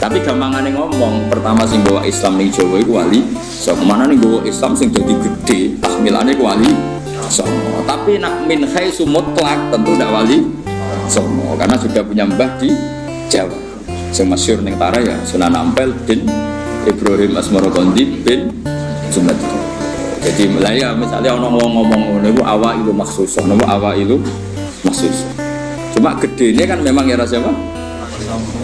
Tapi gampangane ngomong, pertama sing bawa Islam ning Jawa iku wali. So kemana nih bawa Islam sing dadi gede, tahmilane ku wali. So, tapi nak min haitsu mutlak tentu ndak wali. Songo karena sudah punya mbah di Jawa. Yang masyhur ning Tara ya Sunan Ampel bin Ibrahim Asmara Kondi bin Jumadil. Jadi mulai ya misalnya orang ngomong ngono iku awailu makhsusah, napa awailu makhsusah. Cuma gedene kan memang ya siapa?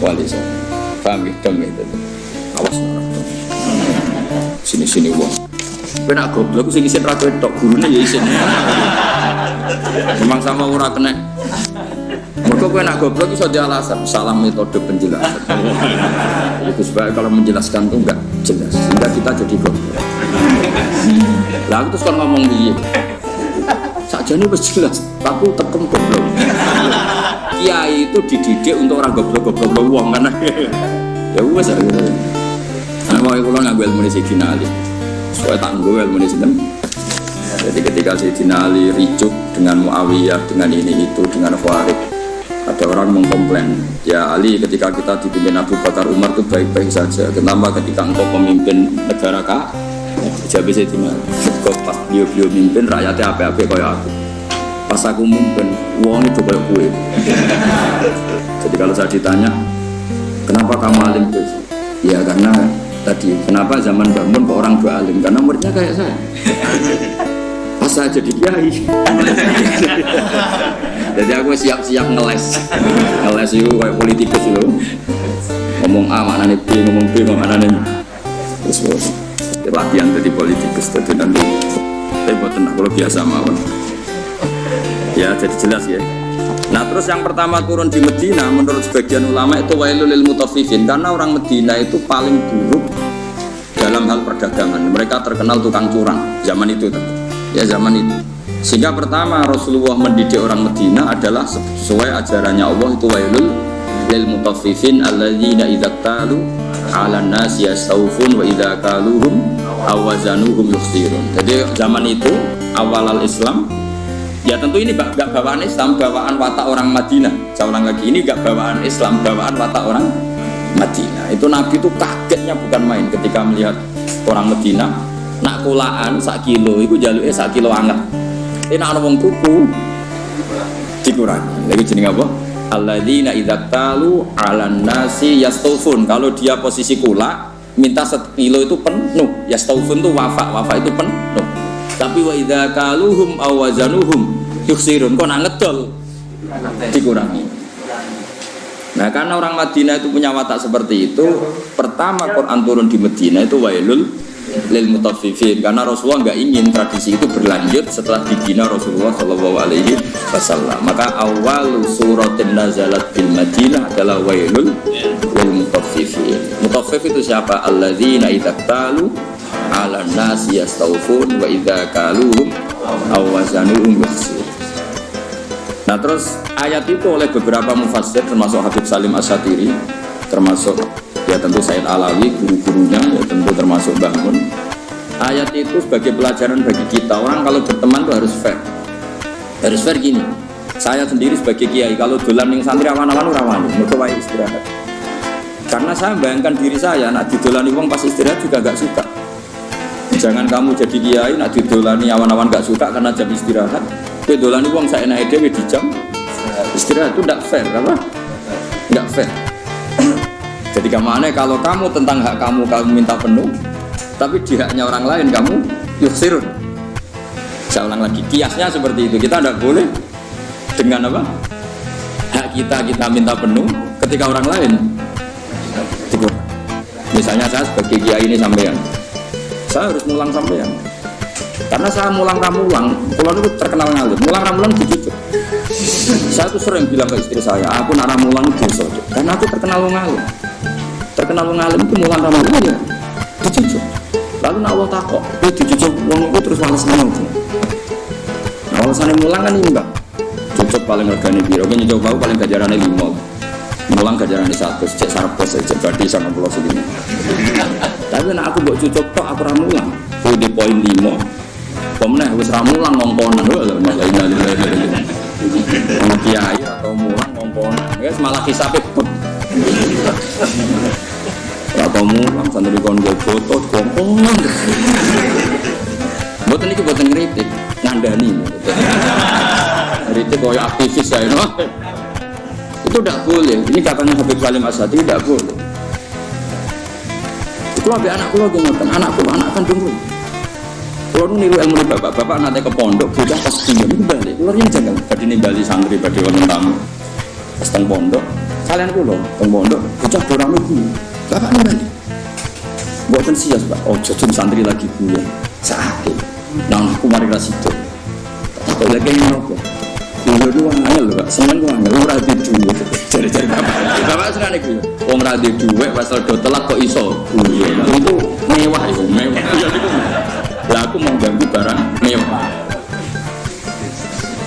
Wali Songo. Paham gitu itu. Awas sini wong. Kowe nak goblok sing isin ra kowe tok, gurune ya isin. Memang sama ora kena. Mergo kowe nak goblok iso di alasan salah metode penjelasan. Itu sebab kalau menjelaskan tuh enggak jelas, sehingga kita jadi goblok. Lah aku terus kan ngomong piye? Sakjane wis jelas, aku tekem goblok. Kiai itu dididik untuk orang goblok-goblok wong kan. Ya wis ae. Nah, mau kula nganggo ilmu Sayyidina Ali. Soale tak nggo ilmu sinten. Jadi ketika Sayyidina Ali ricuk dengan Muawiyah, dengan ini itu, dengan Khawarij, ada orang mengkomplain, ya Ali ketika kita dipimpin Abu Bakar Umar itu baik-baik saja. Kenapa ketika engkau pemimpin negara kah? Jawab Sayyidina Ali, kok pas beliau mimpin rakyatnya apa-apa kayak aku. Pas aku mimpin, wong itu kayak gue. Jadi kalau saya ditanya, kenapa kamu alim terus? Ya karena tadi, kenapa zaman bangun kok orang dua alim? Karena muridnya kayak saya. Pas saya jadi kiai. Jadi aku siap-siap ngeles itu kayak politikus itu. Ngomong A maknanya B, ngomong B maknanya terus latihan jadi politikus. Jadi nanti saya buat tenang kalau biasa mawon. Ya jadi jelas ya. Nah terus yang pertama turun di Medina menurut sebagian ulama itu wailul lil mutaffifin, karena orang Medina itu paling buruk dalam hal perdagangan. Mereka terkenal tukang curang zaman itu tentu. Ya zaman itu. Sehingga pertama Rasulullah mendidik orang Medina adalah sesuai ajarannya Allah itu wailul lil mutaffifin alladzina idza qalu 'alan nasi yastawfun wa idza qaluhum aw wazanuhum yukhsirun. Jadi zaman itu awal al-Islam. Ya tentu ini gak bawaan Islam, bawaan watak orang Madinah. Saya ulang lagi, ini gak bawaan Islam, bawaan watak orang Madinah. Itu Nabi itu kagetnya bukan main ketika melihat orang Madinah nak kulaan sak kilo, itu jaluknya sak kilo anget. Ini nak wong tuku dikurangi. Lagi jeneng apa? alladzina idza talu 'alan nasi yastawfun. Kalau dia posisi kula minta 1 kilo itu penuh. Yastawfun itu wafa itu penuh. Tapi wa idza kaluhum aw wazanuhum yuksirun. Kok nak ngedol dikurangi. Nah, karena orang Madinah itu punya watak seperti itu, pertama Quran turun di Madinah itu wailul lil mutaffifin, karena Rasulullah nggak ingin tradisi itu berlanjut setelah dibina Rasulullah Shallallahu Alaihi Wasallam. Maka awal suratin nazalat bil Madinah adalah wailul lil mutaffifin. Mutaffif itu siapa? Alladzina idza talu 'alan nasi yastawfun wa idza kaluhum aw wazanuhum yukhsirun. Nah, terus ayat itu oleh beberapa mufassir termasuk Habib Salim Asy-Syatiri, termasuk ya tentu Said Alawi, guru-gurunya, ya tentu termasuk Mbah Mun. Ayat itu sebagai pelajaran bagi kita, orang kalau berteman itu harus fair. Harus fair gini. Saya sendiri sebagai kiai kalau dolan ning santri awan-awan ora wani, mergo wae istirahat. Karena saya bayangkan diri saya nak didolani wong pas istirahat juga gak suka. Jangan kamu jadi kiai nak didolani awan-awan gak suka karena jam istirahat. Kowe dolani wong saenake dhewe di jam istirahat itu ndak fair, apa? Ndak fair. Jadi kemana kalau kamu tentang hak kamu minta penuh, tapi di haknya orang lain kamu yuksirun. Saya ulang lagi, kiasnya seperti itu. Kita tidak boleh dengan apa? Hak kita minta penuh, ketika orang lain dikurang. Misalnya saya sebagai kiai ini sampean, saya harus mulang sampean. Karena saya mulang ramulang, kalau itu terkenal ngalim, mulang ramulang dicucuk. Saya tuh sering bilang ke istri saya, aku nak ramulang dosa, karena aku terkenal ngalim. Terkenal ngalim itu mulang ramulang ya dicucuk. Lalu nak Allah takok, itu dicucuk wong itu terus alasannya apa? Nah, alasannya mulang kan ini enggak. Cucuk paling regane piro? Kan nyucuk bau paling gajarane 5. Mulang gajarane 100, cek sarpos cek badi sama pulau segini. Tapi nak aku mbok cucuk tok aku ramulang, kuwi di poin 5. Pemenang wis ramulang ngongkonan lho malah ini kiai atau mulang ngongkonan guys malah hisabe put atau mulang santri kon go foto ngongkonan mboten iki mboten ngritik ngandani ngritik koyo aktivis saya no itu tidak boleh. Ini katanya Habib Salim Asy-Syatiri tidak boleh. Itu lebih anak kula ngoten anakku anak kandung kula. Kalau niru ilmu bapak nanti ke pondok, bocah pas tinggal itu balik. Keluarnya jangan tadi nimbali santri pada wonten tamu. Pas teng pondok, kalian kulo teng pondok, bocah dorang lugu. Bapak nimbali. Buatan sias pak. Oh jujur santri lagi bulan. Sakit. Nah aku mari rasido. Kalau lagi ngono. Kulo dua angel pak. Seneng gua angel. Ora di duwe. Cari bapak seneng iku. Wong ra di duwe pasal do telak kok iso. Itu mewah itu mewah. Lah aku mau ganggu barang mewah.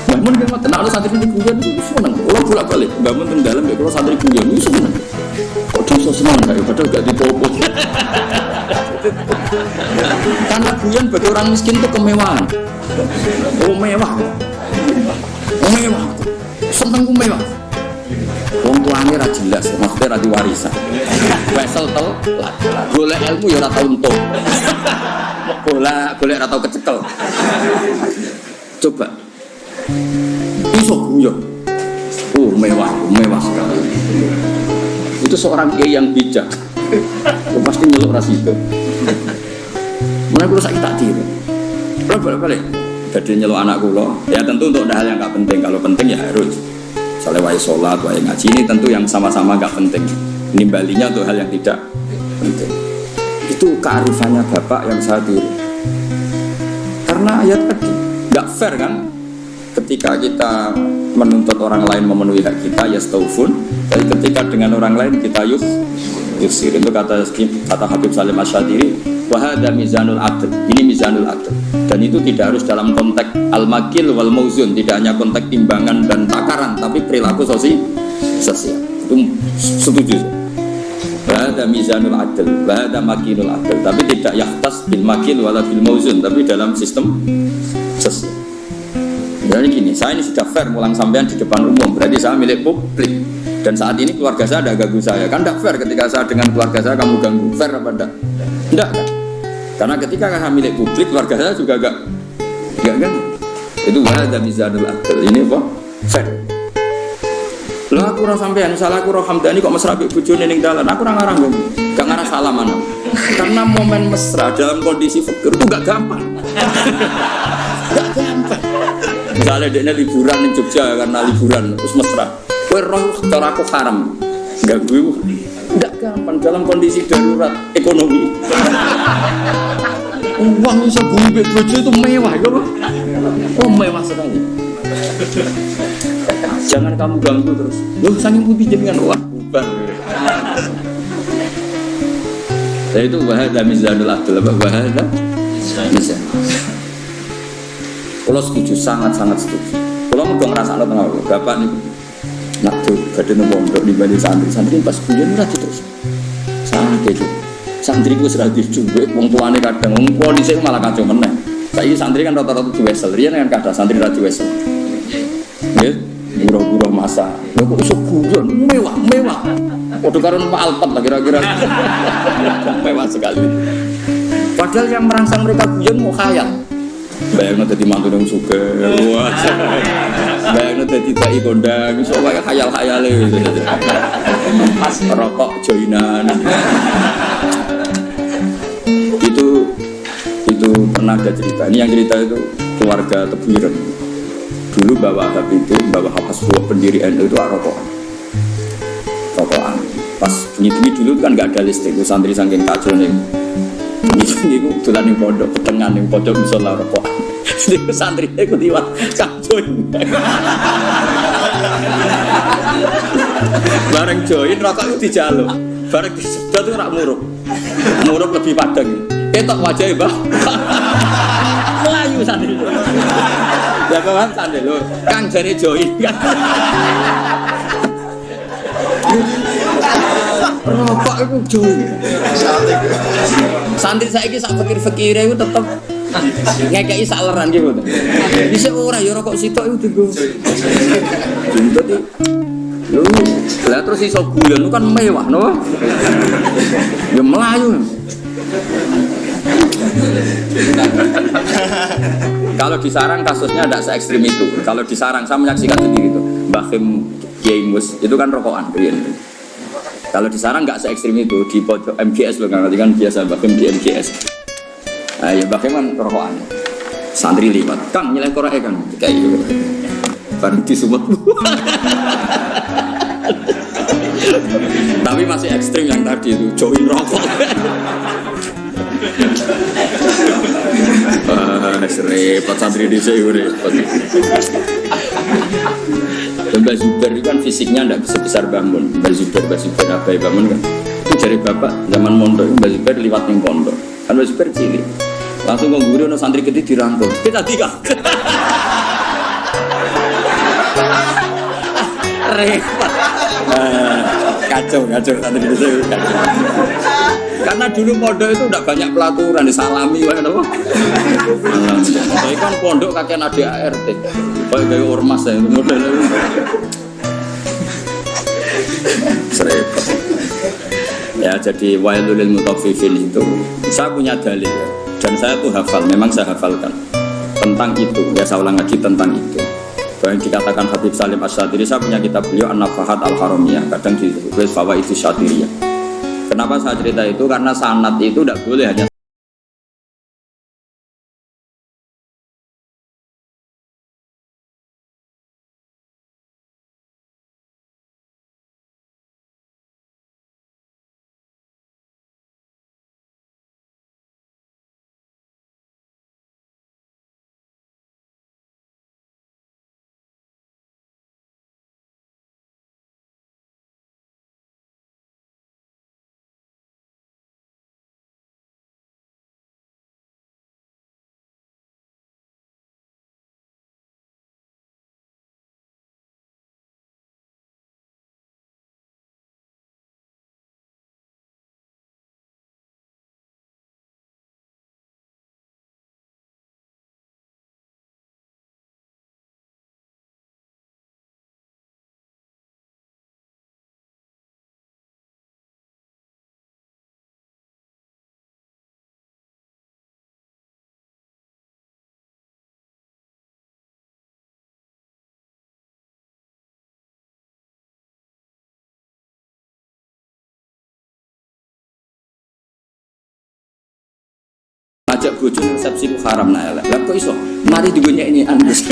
Bangun dia mah tenang, santri ini guyon itu seneng. Kalau bolak-balik bangun teng dalam ya kalau santri guyon itu seneng. Kok dia seneng kayak padahal gak dipopo. Karena guyon bagi orang miskin itu kemewahan. Oh mewah. Oh mewah. Seneng ku mewah. Wong tuane ra jelas, maksudnya ra diwarisan. Wesel tel, golek ilmu ya ora tau entuk. Golek ora tau kecekel. Coba. Iso guyon. Oh, mewah sekali. Itu seorang kiai yang bijak. Pasti nyeluk ras itu. Mulai kula saiki tak tiru. Balik. Jadi nyeluk anak kula, ya tentu untuk hal yang enggak penting. Kalau penting ya harus. Soalnya wae sholat, wae ngaji ini tentu yang sama-sama gak penting. Nimbalinya untuk hal yang tidak penting. Itu kearifannya bapak yang saya tiru. Karena ayat tadi gak fair kan? Ketika kita menuntut orang lain memenuhi hak kita, yastaufun. Dan ketika dengan orang lain kita yusir. Itu kata Habib Salim Asy-Syatiri, wahada mizanul adl. Ini mizanul adl. Dan itu tidak harus dalam konteks al-makil wal mauzun, tidak hanya konteks timbangan dan takaran, tapi perilaku sosial. Itu setuju. Wahada mizanul adl, wahada makilul adl. Tapi tidak yahtas bil makil wala bil mauzun, tapi dalam sistem sosial. Jadi gini, saya ini sudah fair mulang sampean di depan umum, berarti saya milik publik. Dan saat ini keluarga saya ada ganggu saya, kan tidak fair ketika saya dengan keluarga saya kamu ganggu, fair apa enggak? Enggak kan? Karena ketika saya milik publik, keluarga saya juga enggak kan? Itu wahada mizanul adl, ini apa? Fair. Lho aku ora sampean, salah aku ora Hamdani kok mesra mbek bojone ning dalan. Aku ora ngarang kok. Gak ngarang salah mana. Karena momen mesra dalam kondisi fakir itu gak gampang. Gak gampang. Misalnya dia liburan di Jogja karena liburan terus mesra. Kowe roh cara aku haram. Enggak gue. Enggak gampang dalam kondisi darurat ekonomi. Uang bisa bumi bojo itu mewah, ya Pak. Oh mewah sekali. Jangan kamu ganggu terus. Loh saking putih jenengan wah bubar. Saya itu wahada mizanul adil, wahada mizan. Kalau setuju, sangat-sangat setuju. Kalau mau ngerasa tengah bapak nih, nak tuh kadang pondok di balik santri pas kuliah murah terus. Sangat itu. Santri gue serah dicuba, wong tuane kadang, wong kondisi malah kacau meneng. Saya santri kan rata-rata di wesel, dia kan kadang santri rata wesel. Ya, gurau-gurau masa. Lo kok sebulan mewah. Waduh karena Pak Alpat lah kira-kira. Mewah sekali. Padahal yang merangsang mereka guyon mau khayal. Bayangnya tadi mantu yang suka. Wah. Bayangnya tadi tak ikondang. Soalnya khayal-khayalnya. Rokok joinan. Itu pernah ada cerita. Ini yang cerita itu keluarga Tebuireng. Dulu bawa Habsbuah pendiri NU itu rokokan. Pas bunyi-bunyi dulu kan nggak ada listrik, itu santri saking kacau nih. Bunyi-bunyi itu tulan yang pondok, petengan yang pondok misalnya rokokan. Jadi santri itu tiba kacau. Bareng join rokok itu dijaluk, bareng disedot itu rak muruk lebih padang. Ketok wajahnya bah, melayu santri. Ya paham santri lo, kang jari join kan. Rokok itu join. Santri saya ini sak fakir-fakirnya itu tetap ngekei saleran gitu. Bisa orang ya rokok sitok itu juga. Jadi lu lihat terus iso guyon lu kan mewah no. Ya melayu. Kalau di Sarang kasusnya tidak se-ekstrim itu. Kalau di Sarang saya menyaksikan sendiri itu. Mbah Kim Kiai Mus itu kan rokokan. Kalau di Sarang nggak se-ekstrim itu di pojok MGS loh kan biasa Mbah Kim di MGS. Nah, ya Mbah Kim kan rokokan. Santri liwat, Kang nilai korek kan kayak gitu. Bareng di Sumet. Tapi masih ekstrim yang tadi itu join rokok. Repot santri di sini repot. Mbak Zubair itu kan fisiknya tidak sebesar bangun. Mbak Zubair Abai bangun kan. Itu dari bapak zaman mondok Mbak Zubair liwat ning pondok. Kan Mbak Zubair cilik. Langsung ngguri ono santri gede dirangkul. Kita tiga. Repot. Kacau santri di sini kacau. Karena dulu pondok itu tidak banyak pelaturan disalami wae napa. Jadi kan pondok kakean ADART. Kayak gawe ormas ya model. Serempet. Ya jadi wailul lil mutaffifin itu saya punya dalil ya. Dan saya tuh hafal, memang saya hafalkan tentang itu. Ya saya ulang lagi tentang itu. Bahwa yang dikatakan Habib Salim Asy-Syatiri, saya punya kitab beliau An-Nafahat Al-Haramiyah, kadang ditulis Fawaid Syatiriyah. Kenapa saya cerita itu? Karena sanad itu tidak boleh hanya bojone resepsi ku haram nak elek. Lah kok iso? Mari digonyekne anus.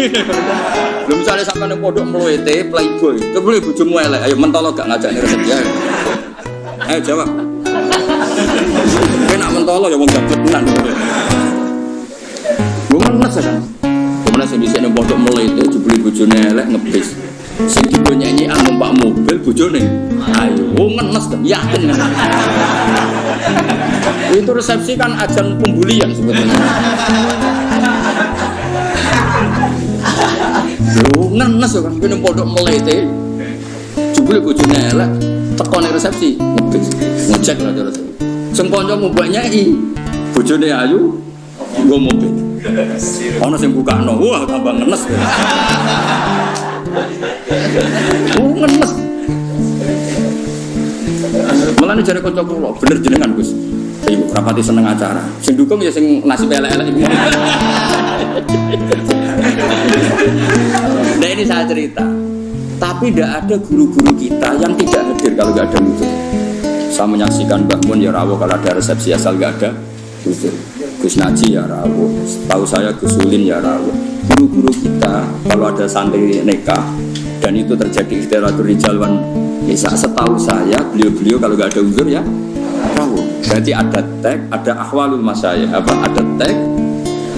Lho misale sampeyan ning pondok mluwete playboy, kebule bojomu elek, ayo mentolo gak ngajakne resepsi ayo. Ayo jawab. Kena mentolo ya wong gabut tenan. Wong menes kan. Kemudian sing dhisik ning pondok mluwete jebule bojone elek ngebis. Sing digonyekne numpak mobil bojone. Ayo wong menes yakin. Itu resepsi kan ajang pembulian sebetulnya. Loh, ngenes kan kene pondok melete. Jebule bojone elek, teko ning resepsi, ngecek lah terus. Sing kancamu mbok nyai, bojone ayu, nggo mobil. Ono sing bukakno, wah tambah ngenes. Ngenes. Mulane jare kanca kula, bener jenengan Gus. Ibu rapati seneng acara. Sing dukung ya sing nasib elek-elek ibu. Nah ini saya cerita. Tapi tidak ada guru-guru kita yang tidak hadir kalau nggak ada wujud. Saya menyaksikan Mbah Mun ya rawuh kalau ada resepsi asal nggak ada wujud. Gus Naji ya rawuh. Tahu saya Gus Ulin ya rawuh. Guru-guru kita kalau ada santri nikah dan itu terjadi istirahatul rijal wan nisa, setahu saya beliau-beliau kalau nggak ada wujud ya rawuh. Berarti ada tag, ada ahwalul masyayikh, ada tag,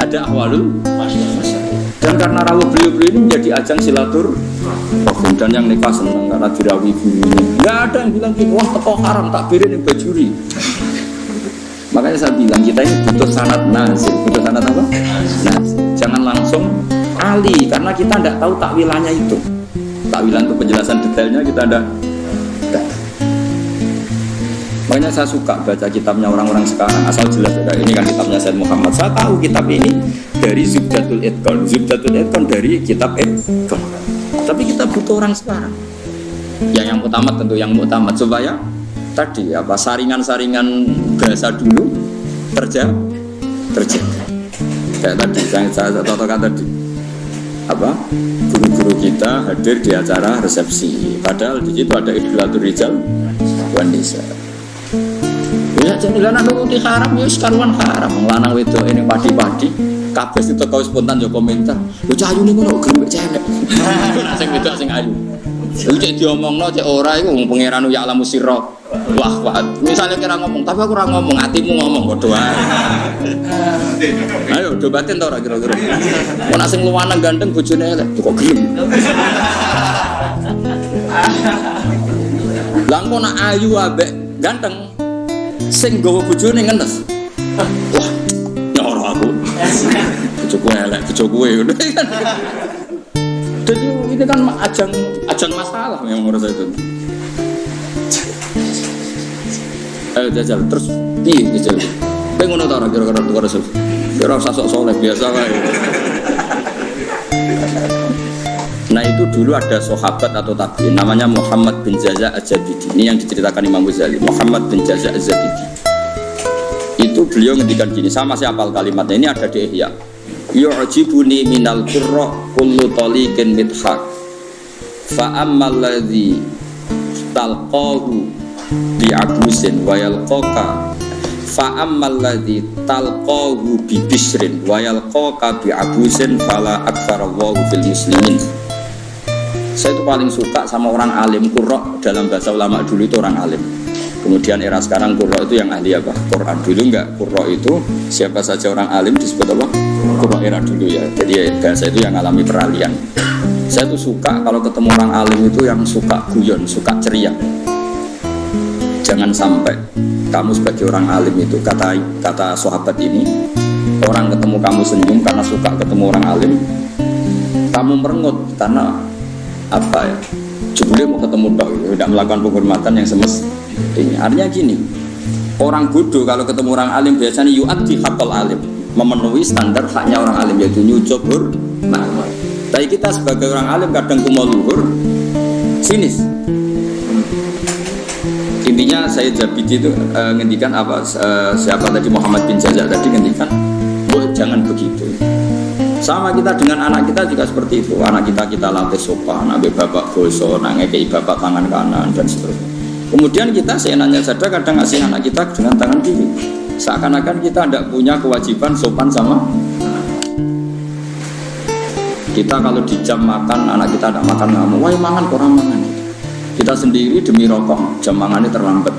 ada ahwalul masyayikh. Dan karena rawuh beliau-beliau ini menjadi ajang silaturahim dan yang nikah senang karena dirawi gurunya. Nggak ada yang bilang gini, wah teko haram takbirin yang bajuri. Makanya saya bilang kita ini butuh sanad nazil. Butuh sanad apa? Nazil. Jangan langsung ali karena kita tidak tahu takwilannya itu. Takwilan itu penjelasan detailnya kita tidak. Makanya saya suka baca kitabnya orang-orang sekarang asal jelas ya, ini kan kitabnya Said Muhammad. Saya tahu kitab ini dari Zubdatul Itqan. Zubdatul Itqan dari kitab Itqan. Tapi kita butuh orang sekarang. Yang utama tentu yang muktamad supaya tadi apa saringan-saringan bahasa dulu terjaga. Kayak tadi yang saya contohkan tadi. Apa? Guru-guru kita hadir di acara resepsi. Padahal di situ ada Idlatul Rijal wan Nisa. Ya jadi lanang nuruti haram ya sekaruan haram. Lanang wedok ini padi-padi kabeh itu kau spontan yo komentar. Lho cah ayune ngono gelem cewek. Sing wedok sing ayu. Lha cek diomongno cek ora iku wong pangeran ya alamu sirra. Wah, misale kira ngomong tapi aku ora ngomong, atimu ngomong padha wae. Ayo debatin to ora kira-kira. Ana sing luwanang ganteng bojone elek kok gelem. Lah kok nak ayu ambek ganteng sing nggawa bojone ngenes. Wah, nyoro aku. Bojoku elek, bojoku ngono kan. Jadi ini kan ajang masalah yang menurut saya itu. Ayo jajal terus piye jajal. Kowe ngono ta ora kira-kira tukar resep. Ora usah sok soleh biasa wae. Nah itu dulu ada sahabat atau tabi'in namanya Muhammad bin Jaza' Az-Zabidi. Ini yang diceritakan Imam Ghazali. Muhammad bin Jaza' Az-Zabidi. Itu beliau ngendikan gini, sama masih hafal kalimatnya. Ini ada di Ihya. Yu'jibuni minal qurra kullu taliqin midhak. Fa ammal ladzi talqahu bi'abusin wa yalqaka fa ammal ladzi talqahu bi bisrin wa yalqaka bi'abusin fala akfarallahu fil muslimin. Saya itu paling suka sama orang alim. Qurra dalam bahasa ulama dulu itu orang alim. Kemudian era sekarang qurra itu yang ahli apa? Quran. Dulu enggak, qurra itu siapa saja orang alim disebut apa? Qurra era dulu ya. Jadi bahasa itu yang alami peralihan. Saya tuh suka kalau ketemu orang alim itu yang suka guyon, suka ceria. Jangan sampai kamu sebagai orang alim itu kata sahabat ini, orang ketemu kamu senyum karena suka ketemu orang alim, kamu merengut karena apa ya? Jebule mau ketemu dok, tidak melakukan penghormatan yang semestinya. Artinya gini, orang bodoh kalau ketemu orang alim biasanya yu'addi haqqal alim, memenuhi standar haknya orang alim yaitu nyucuk hormat. Tapi kita sebagai orang alim kadang kumo luhur, sinis. Intinya saya Zabidi itu ngendikan apa? Siapa tadi Muhammad bin Jaza' tadi ngendikan, jangan begitu. Sama kita dengan anak kita juga seperti itu. Anak kita latih sopan, ambil bapak boso, ngekei bapak tangan kanan dan seterusnya. Kemudian kita seenaknya saja kadang ngasih anak kita dengan tangan kiri. Seakan-akan kita tidak punya kewajiban sopan sama kita. Kalau di jam makan anak kita tidak makan ngamuk, wah mangan kurang mangan. Kita sendiri demi rokok jam makannya terlambat.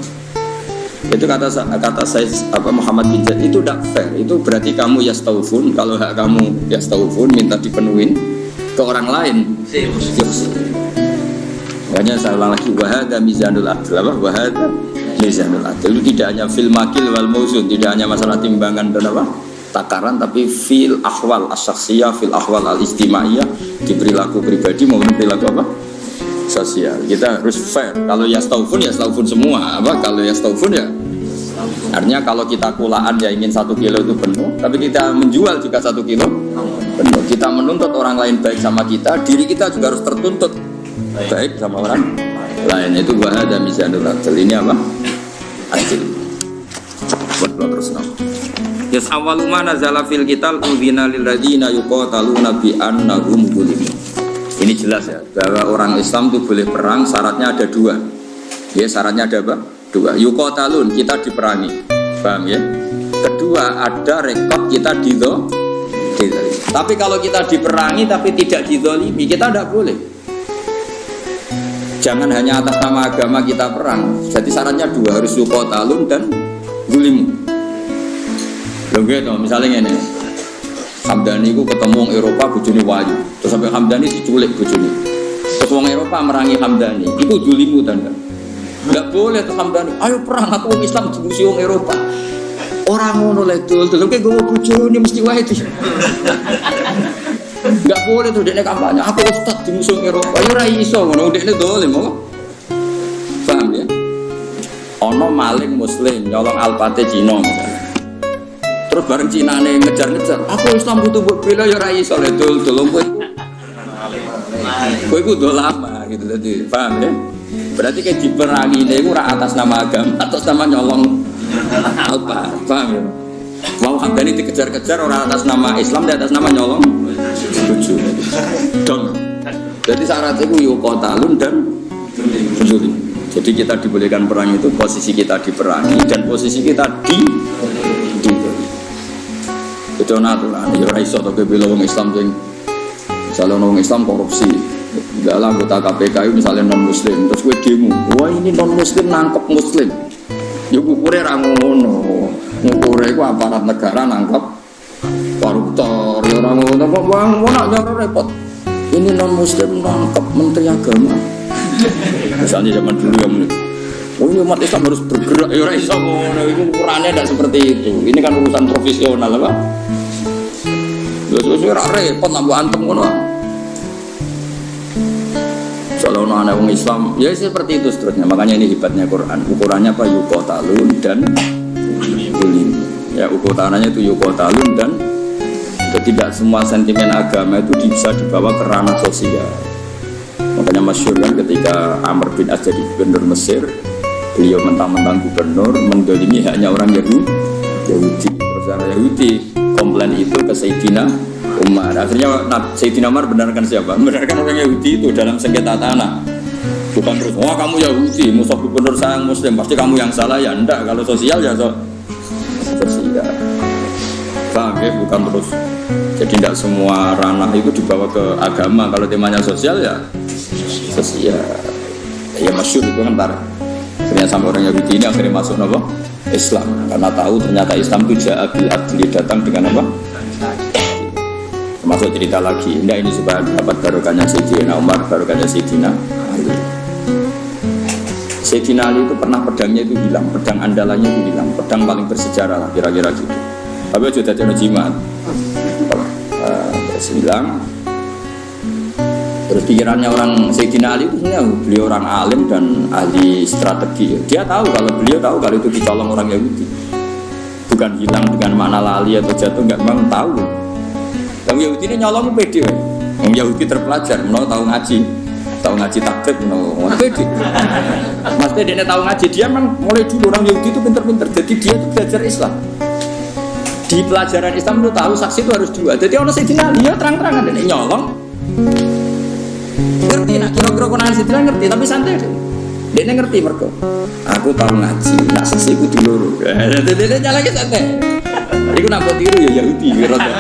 Itu kata saya Muhammad bin Zaid, itu tidak fair. Itu berarti kamu yastaufun, kalau hak kamu yastaufun minta dipenuhin ke orang lain. Makanya saya ulang lagi, wahada mizanul adl, apa? Wahada mizanul adl. Itu tidak hanya fil makil wal mauzun, tidak hanya masalah timbangan dan apa? Takaran, tapi fil ahwal as-syakhsiyah, fil ahwal al-istimaiyah, di perilaku pribadi maupun perilaku apa? Sosial. Kita harus fair. Kalau yastaufun semua, apa? Kalau yastaufun ya artinya kalau kita kulaan ya ingin 1 kilo itu penuh, tapi kita menjual juga 1 kilo penuh. Kita menuntut orang lain baik sama kita, diri kita juga harus tertuntut baik sama orang lain. Itu wahada mizanul adl. Ini apa? Adil. Buat terus nama. Yas awwalu ma nazala fil qital udhina lil ladzina yuqataluna bi annahum zulimun. Ini jelas ya bahwa orang Islam itu boleh perang, syaratnya ada 2. Ya, syaratnya ada apa? 2. Yuqatalun, kita diperangi. Paham ya? Kedua, ada rekod kita dizalimi. Tapi kalau kita diperangi tapi tidak dizalimi, kita tidak boleh. Jangan hanya atas nama agama kita perang. Jadi syaratnya 2, harus yuqatalun dan zulimu. Lho gitu, misalnya ini Hamdani ku ketemu orang Eropa bojone wayu. Terus sampai Hamdani diculik bojone. Terus orang Eropa merangi Hamdani. Itu zulimu tanda. Enggak boleh tuh Hamdani. Ayo perang, aku orang Islam dimusuhi orang Eropa. Orang ngono lek dul kayak gue bojone mesti wae itu. Enggak boleh tuh dekne kampanye. Aku ustaz dimusuhi Eropa. Ya ora iso ngono dekne dolim kok. Paham ya? Ono maling muslim nyolong alpate Cina misalnya. Terus bareng Cina nih ngejar-ngejar, aku Islam butuh buat bela ya rai soalnya dul kowe iku udah lama gitu tadi, paham ya? Berarti kayak diperangi ini itu atas nama agama, atas nama nyolong apa, paham ya? Mau Hamdani dikejar-kejar orang atas nama Islam, di atas nama nyolong lucu, dong. Jadi syaratnya itu yuqatalun dan zulim. Jadi kita dibolehkan perang itu posisi kita diperangi dan posisi kita itu natural, ya raiso atau kebela orang Islam yang misalnya orang Islam korupsi, dalam anggota KPK misalnya non Muslim, terus gue demo, wah ini non Muslim nangkep Muslim, ya ukurnya rangono, ukurnya gue aparat negara nangkep koruptor, ya rangono, bang, mau nak nyara repot, ini non Muslim nangkep Menteri Agama, misalnya zaman dulu yang oh ini umat Islam harus bergerak, ya raiso, itu ukurannya tidak seperti itu, ini kan urusan profesional, apa? Terus repot nambah antem ngono. Soalnya anak orang Islam, ya seperti itu seterusnya. Makanya ini hebatnya Quran. Ukurannya apa? Yuqatalun dan zulim. Ya ukurannya itu yuqatalun dan tidak semua sentimen agama itu bisa dibawa ke ranah sosial. Makanya masyhur kan ketika Amr bin As jadi gubernur Mesir, beliau mentang-mentang gubernur mendolimi hanya orang Yahudi. Terus orang Yahudi komplain itu ke Sayyidina Umar. Akhirnya Sayyidina Umar benarkan siapa? Benarkan orang Yahudi itu dalam sengketa tanah. Bukan terus, wah kamu Yahudi, musuh gubernur saya Muslim, pasti kamu yang salah ya. Enggak, kalau sosial ya sosial. Paham ya? Bukan terus. Jadi tidak semua ranah itu dibawa ke agama. Kalau temanya sosial ya sosial. Ya masyhur itu kan tar. Ternyata sampai orang Yahudi ini akhirnya masuk apa? Islam, karena tahu ternyata Islam itu ja'abil adli, datang dengan apa? Termasuk cerita lagi, enggak ini supaya dapat barokahnya Sayyidina Umar, barokahnya Sayyidina Ali. Sayyidina Ali itu pernah pedangnya itu hilang, pedang andalannya itu hilang, pedang paling bersejarah lah kira-kira gitu. Tapi sudah jadi jimat, terus hilang. Terus pikirannya orang Sayyidina Ali itu sebenarnya beliau orang alim dan ahli strategi. Dia tahu kalau itu dicolong orang Yahudi. Bukan hilang dengan makna lali atau jatuh, enggak, memang tahu. Orang Yahudi ini nyolong pede. Orang Yahudi terpelajar, tahu ngaji takrib, pede. Maksudnya dia tahu ngaji, dia memang mulai dulu orang Yahudi itu pinter-pinter. Jadi dia itu belajar Islam. Di pelajaran Islam itu tahu saksi itu harus 2. Jadi orang Sayyidina Ali ya terang-terangan dia nyolong. Ngerti nak kira-kira konangan Sayyidina ngerti, tapi santai deh. Dia ngerti mereka. Aku tahu ngaji, nak seksi aku dulu. Dia jalan ke santai. Iku nak buat tiru ya Yahudi, rada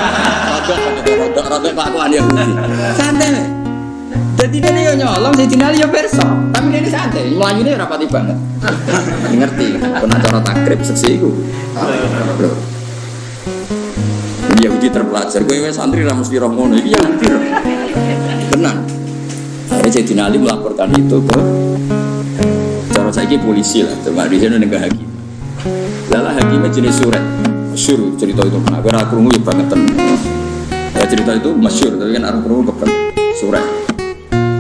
kelakuan Yahudi. Santai. Jadi dia nyolong, Sayyidina Ali ya perso. Tapi dia santai, melayunya rapati banget. Ngerti, pernah cara takrib seksi aku. Yahudi terpelajar, gue santri ra mesti roh ngono, iki Yahudi. Benar. Akhirnya Sayyidina Ali melaporkan itu ke cara saiki polisi lah, cuma di sini negara hakim. Lalah hakimnya jenis surat, masyhur cerita itu. Nah, gue rakrungu ya bangetan. Ya cerita itu masyhur, tapi kan orang krungu kepen surat.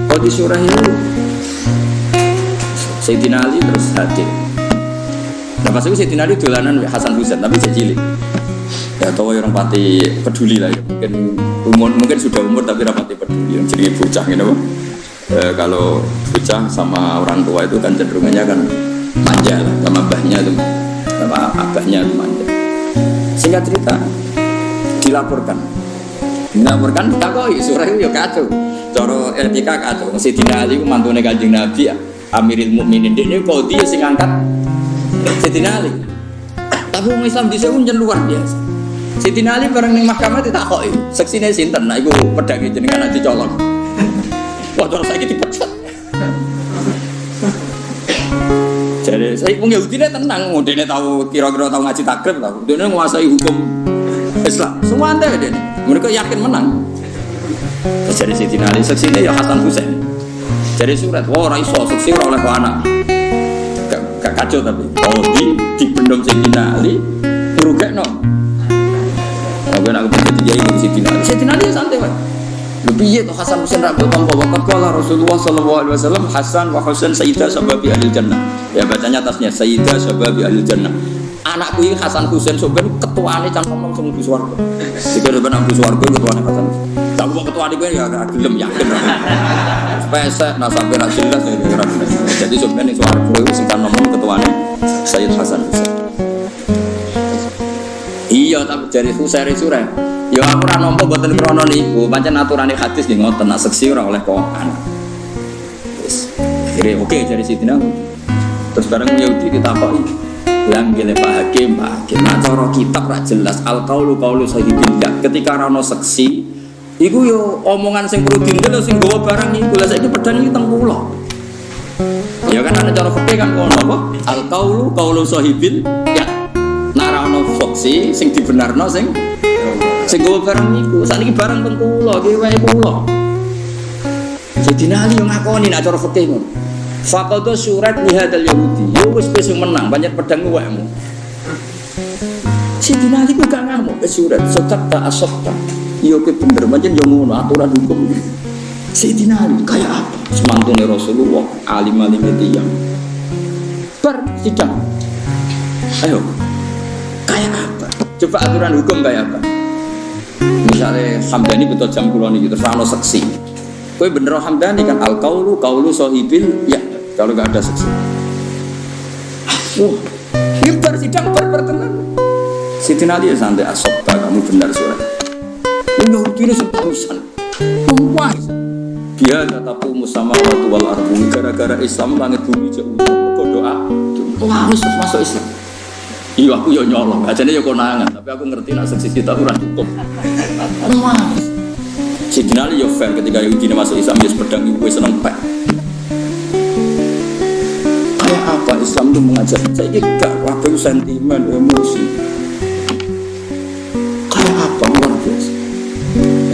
Kalau di surah itu Sayyidina Ali terus hadir. Nah pas itu Sayyidina Ali dolanan Hasan Husain, tapi cilik. Ya tahu orang pati peduli lah, mungkin sudah umur tapi rapati peduli, yang jadi bocah gitu. Kalau bocah sama orang tua itu kan cenderungnya kan manja lah, sama abahnya itu, sama abahnya itu manja. Singkat cerita dilaporkan, takoi surah itu ya kacau, cara etika kacau. Sayyidina Ali itu mantune Kanjeng Nabi, Amirul Mukminin, dia kau dia sing angkat Sayyidina Ali. Tapi orang Islam di sini pun luar biasa. Sayyidina Ali bareng ning mahkamah ditakoki, seksine sinten? Nah iku pedange jenengan nanti colong. Wah, terus saiki dipecat. Jadi saya wong Yahudi tenang, dene tahu kira-kira tahu ngaji takrib tahu. Dene nguasai hukum Islam. Semua anda dene. Mereka yakin menang. Jadi Sayyidina Ali seksine ya Hasan Husain. Jadi surat, wah ora iso seksi ora oleh anak. Gak kacau tapi. Oh di bendom Sayyidina Ali ngrugekno. Aku nak berarti jadi di Sayyidina Ali santai kan. Lebih ya tuh Hasan Husain rabu tanpa waktu kalau Rasulullah SAW Hasan wa Husain Sayyidah Sababi Ahlil Jannah. Ya bacanya atasnya Sayyidah Sababi Ahlil Jannah. Anakku ini Hasan Husain Soben ketuane can ngomong sing mlebu swarga. Jika ada mlebu swarga ketuane Hasan. Tak kok ketuane kowe ya gelem yakin. Pesek nah sampai ra jelas ya. Jadi sebenarnya swarga itu sing kan ngomong ketuane Sayyid Hasan Husain. Iya tapi dari Husairi surah. Ya aku ora nampa mboten krana niku, pancen aturane hadis nggih ngoten, nak seksi ora oleh pokokan. Wis. Akhire oke dari Sayyidina. Terus bareng Yahudi ditakoki. Lang gele Pak Hakim, nah cara kitab ra jelas al-qaulu qaulu sahibillah. Ketika ora ono seksi, iku yo omongan sing perlu dindel sing gawa barang iku. Lah saiki pedang iki teng kula. Ya kan ana cara fikih kan ngono apa? Al-qaulu qaulu sahibil ya. Narano foksi sing dibenarno sing gawa barang niku. Saniki barang teng kula, iki wae kula. Sayyidina Ali yo ngakoni nek cara fikih ngono. Faqadu surat lihadal Yahudi. Yo wis menang, banyak pedang waemu. Sayyidina Ali ku gak ngamuk ke surat setak ta asokta. Yo ke bener pancen yo ngono aturan hukum. Sayyidina Ali kayak apa? Semantune Rasulullah, alim-alim itu yang sidang. Ayo. Kayak apa? Coba aturan hukum kayak apa? Misalnya Hamdani betul jam kulon itu terus ana seksi. Kowe bener Hamdani kan al-qaulu qaulu sahibil ya kalau enggak ada seksi. Ini bersidang berpertenan. Sayyidina Ali santai asokta kamu benar surat. Enggak kira separusan. Wah. Dia kataku musamawatu wal ardu gara-gara Islam langit bumi jauh doa. Wah, harus masuk Islam. Iya aku yo nyolong, ajane yo konangan, tapi aku ngerti nak seksi kita aturan hukum. Wah. Sayyidina Ali yo fair ketika Yahudi masuk Islam dia pedang iku seneng pek. Kayak apa Islam itu mengajar? Saya gak kabeh sentimen, emosi. Kayak apa luar biasa.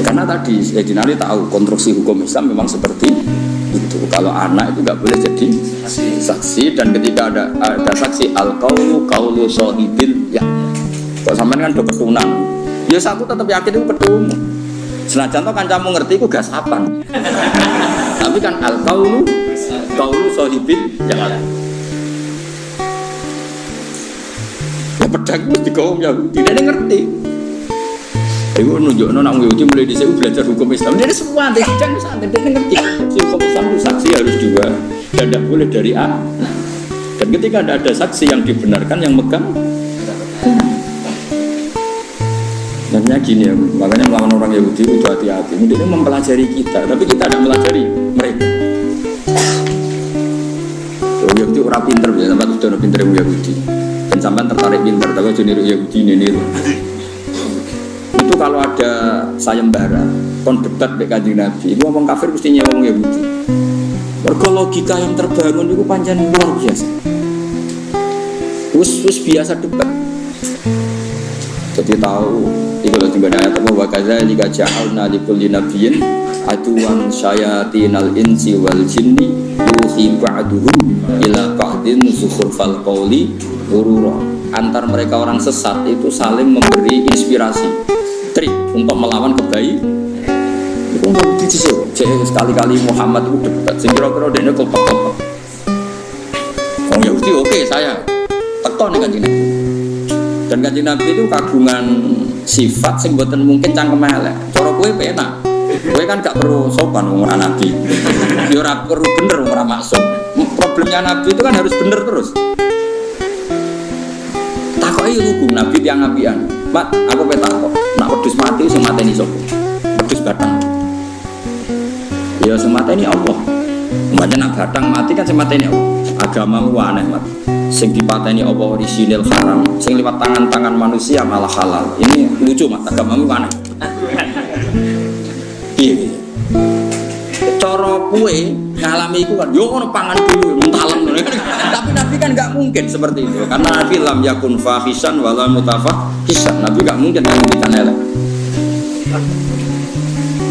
Karena tadi Sayyidina Ali tahu konstruksi hukum Islam memang seperti itu. Kalau anak itu nggak boleh jadi saksi dan ketika ada saksi al-qaulu qaulu sahibil ya. Kalau sampean kan do ketunan. Ya aku tetap yakin itu ketemu. Senajan to kancamu ngerti iku gasapan. Tapi kan al-qaulu qaulu sahibil ya. Ya pedang mesti kaum Yahudi dia ngerti. Iku nunjukno nak Yahudi mulai dhisik belajar hukum Islam. Dia semua antek sidang santai dia ngerti. Hukum Islam itu saksi harus dua dan tidak boleh dari A. Dan ketika ada saksi yang dibenarkan yang megang. Namanya gini ya, makanya melawan orang Yahudi itu hati-hati. Ini mempelajari kita, tapi kita tidak melajari mereka. aja no pinter Yahudi. Dan sampean tertarik pinter, tapi aja niru Yahudi niru. Itu kalau ada sayembara, kon debat mek Kanjeng Nabi, itu ngomong kafir mesti nyewong Yahudi. Mergo logika yang terbangun itu pancen luar biasa. Wis biasa debat. Jadi tahu itu loh juga ayat apa wa kadzalika ja'alna likulli nabiyyin aduwan syayatinal insi wal jinni yuhi ba'duhum ila ba'din zukhrufal qawli ghurura. Antar mereka orang sesat itu saling memberi inspirasi, trik untuk melawan kebaikan. Itu nggak bisa sekali-kali Muhammad itu debat sing kira-kira dene kelpek-kelpek. Oh Yahudi oke saya tekon Kanjeng Nabi. Dan Kanjeng Nabi itu kagungan sifat sing mboten mungkin cangkem elek. Cara kowe penak. Kowe kan gak perlu sopan wong ora nabi. Ya ora perlu bener wong ora maksum. Problemnya nabi itu kan harus bener terus. Takoki lugu nabi tiyang apian. Mat, aku petak kok. Nak wedhus mati sing mateni sapa? Wedhus batang. Ya sing mateni Allah. Umpamane nak batang mati kan sing mateni Allah. Agamamu aneh, Mat. Sing dipateni Allah orisinil haram, sing lewat tangan-tangan manusia malah halal. Ini lucu Mat, agamamu aneh. Iya. Cara kowe ngalami iku kan yo ngono pangan dulu mentalem. Tapi Nabi kan enggak mungkin seperti itu. Karena Nabi lam yakun fahisan wala mutafahisan. Nabi enggak mungkin ngendikan elek.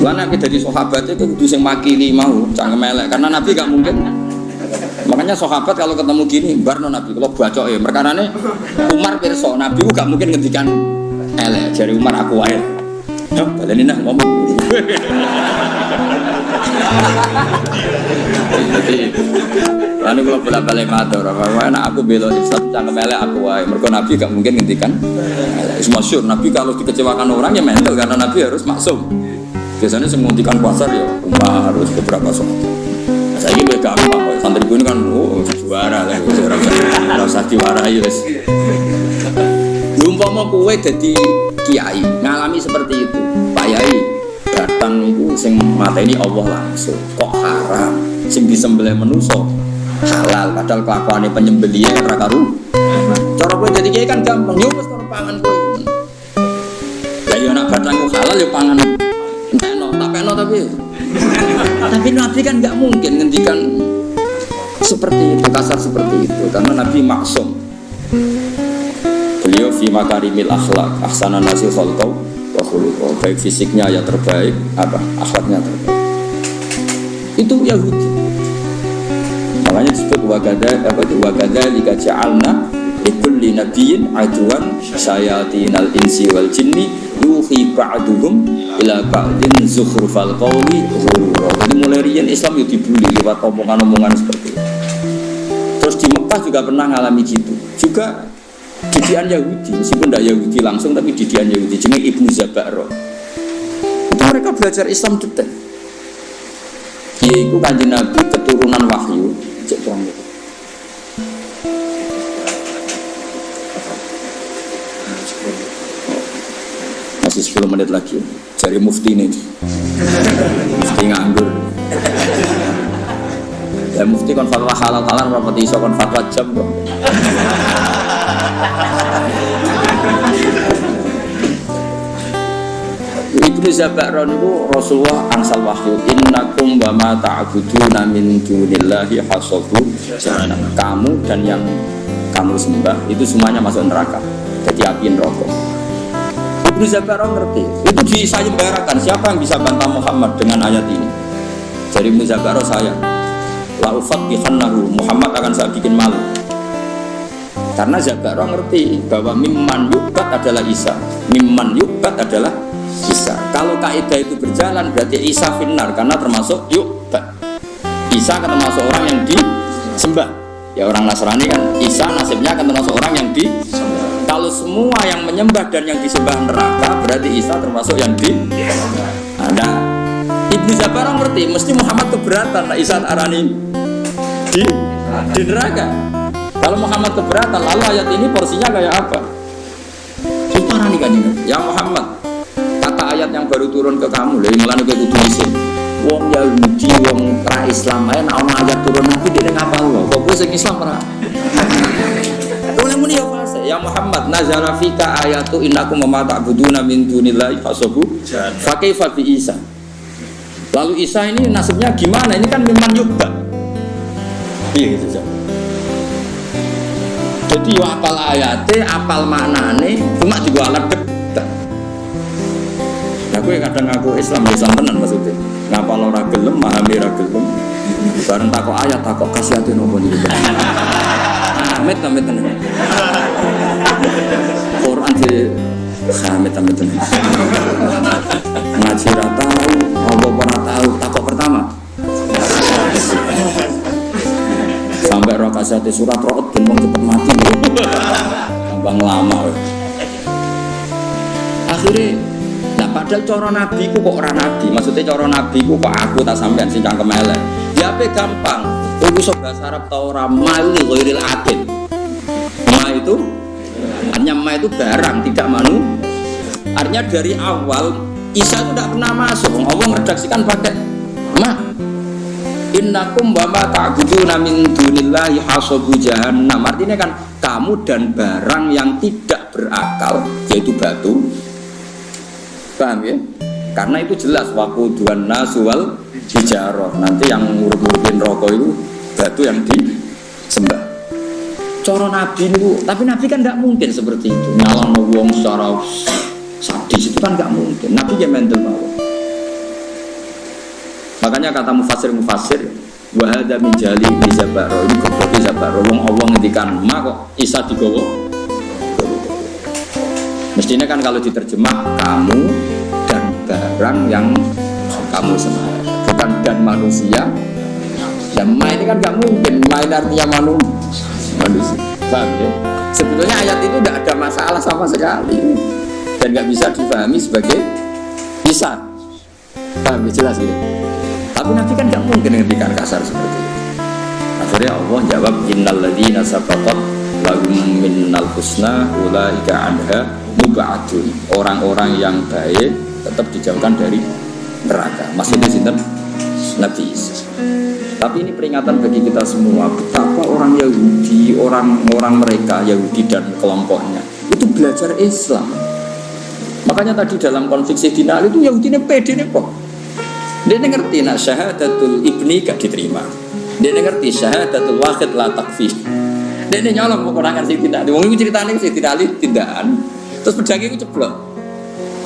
Lan nek dadi sahabat itu kudu sing makili mau, cangkem elek. Karena Nabi enggak mungkin. Makanya sahabat kalau ketemu gini, barno Nabi kalau bacok ya, perkarane Umar pirsa, Nabi gak mungkin ngendikan elek, jari Umar aku wae. Yo, baleni nak ngomong. Jadi, anu kalau bolak-balik matur, ana aku bela Islam cangkem elek aku wae. Mergo Nabi gak mungkin ngendikan elek. Masyhur Nabi kalau dikecewakan orang ya mental karena Nabi harus maksum. Biasanya sing ngendikan pasar ya Umar harus beberapa sahabat. Saya ini gampang, santri gue ini kan juara lah, orang usah diwarai wes. Umpama kowe dadi kiai ngalami seperti itu, Pak Yai datang itu sing mateni Allah langsung, kok haram, sing disembelih manusa halal, padahal kelakuane penyembelihan ora karu. Cara kowe dadi kiai kan gampang, yo wis cara pangan kowe. Lah yo nek batangku halal yo pangan. Entekno, tak pekno tapi Nabi kan nggak mungkin ngendikan seperti itu, kasar seperti itu, karena Nabi maksum. Beliau fi makarimil akhlak, ahsana nasi khalqau wa khuluqau. Baik fisiknya ya terbaik, apa akhlaknya terbaik. Itu Yahudi. Makanya disebut wagada lika ja'alna likulli nabiyyin aduwan syayatinal insi wal jinni yuhi ba'duhum ila ba'din zukhrufal qawli ghurura. Jadi mulai riyen Islam itu dibully lewat omongan-omongan seperti itu. Terus di Mekah juga pernah ngalami gitu. Juga didikan Yahudi, meskipun tidak Yahudi langsung tapi didikan Yahudi jenenge Ibnu Zabaro. Mereka belajar Islam detail. Yaitu Kanjeng Nabi keturunan wahyu, cek terang itu. Masih 10 menit lagi. Cari mufti ini. Mufti nganggur. Ya mufti kon fatwa halal-halal rapati iso kon fatwa jam kok. Ibnu Zabaro niku Rasulullah angsal wahyu innakum wa ma ta'buduna min dunillahi hasabu jahannam. Kamu dan yang kamu sembah itu semuanya masuk neraka. Jadi api neraka. Ibnu Zabaro ngerti. Itu disayembarakan. Siapa yang bisa bantah Muhammad dengan ayat ini? Jadi Ibnu Zabaro saya la ufattihannahu, Muhammad akan saya bikin malu. Karena Zabaro ngerti bahwa mimman yubat adalah Isa, mimman yubat adalah Isa. Kalau kaidah itu berjalan berarti Isa finnar karena termasuk yubat. Isa akan termasuk orang yang disembah. Ya orang Nasrani kan Isa nasibnya akan termasuk orang yang disembah. Kalau semua yang menyembah dan yang disembah neraka berarti Isa termasuk yang Nah, Ibnu Zabaro ngerti mesti Muhammad keberatan nah Isa arani di neraka. Kalau Muhammad keberatan, lalu ayat ini porsinya kayak apa? Parah nih kan ini. Ya Muhammad, kata ayat yang baru turun ke kamu, dari mulai ke kudu isin. Wong Yahudi, wong pra Islam, ayat ayat turun nanti dia ngapal loh. Kok sing Islam pra? muni ya fase. Ya Muhammad nazala fika ayatu innakum ma ta'buduna min dunillahi fasabu. Fa kaifa bi Isa? Lalu Isa ini nasibnya gimana? Ini kan memang yubda. Iya gitu saja. Jadi yo apal ayate, apal maknane, cuma juga alat debat. Nah, gue kadang ngaku Islam tenan maksudnya. Ngapal ora gelem, memahami ora gelem. Bareng takok ayat, takok kasihate nopo niku. Amit tenan. Quran di amit tenan. Ngaji ra tahu, apa ora tahu, takok pertama. Sampai roh kasihate surat roh ben wong cepet mati. Tambang lama. Akhirnya nah padahal cara nabi ku kok ora nabi, maksudnya cara nabi ku kok aku tak sampean sing cangkem elek. Ya ape gampang. Iku iso bahasa Arab ta ora mali ghairil akil. Ma itu artinya ma itu barang tidak manu. Artinya dari awal Isa itu tidak pernah masuk. Allah meredaksikan pakai ma. Innakum wa ma ta'buduna min dunillahi hasabu jahannam. Artinya kan kamu dan barang yang tidak berakal yaitu batu. Paham ya? Karena itu jelas waquduhan nasu wal hijarah. Nanti yang ngurupin rokok itu batu yang disembah. Cara nabi itu, tapi nabi kan tidak mungkin seperti itu. Nyalahno wong secara sadis itu kan tidak mungkin. Nabi ya mental mawon. Makanya kata mufasir wa hadza min jali bi zabaro, ini goblok zabaro wong Allah ngendikan ma kok Isa digowo. Mestinya kan kalau diterjemah kamu dan barang yang kamu sembah, bukan dan manusia. Ya ma ini kan gak mungkin, ma ini artinya manusia. Paham ya? Sebetulnya ayat itu tidak ada masalah sama sekali dan gak bisa dipahami sebagai Isa. Paham ya? Jelas gitu. Tapi Nabi kan gak mungkin ngendikan kasar seperti itu. Akhirnya Allah jawab innal ladzina sabaqat lahum minnal husna ulaika anha mubadun. Orang-orang yang baik tetap dijauhkan dari neraka. Maksudnya sinten? Nabi Isa. Tapi ini peringatan bagi kita semua betapa orang Yahudi, orang-orang mereka Yahudi dan kelompoknya itu belajar Islam. Makanya tadi dalam konflik Sayyidina Ali itu Yahudi ini pede nih kok. Dia ngerti nak syahadatul ibni gak diterima. Dia ngerti syahadatul wahid la takfir. Dia nyolong pengurangan Sayyidina Ali. Wong iku critane Sayyidina Ali tindakan. Terus pedangnya itu ceblok.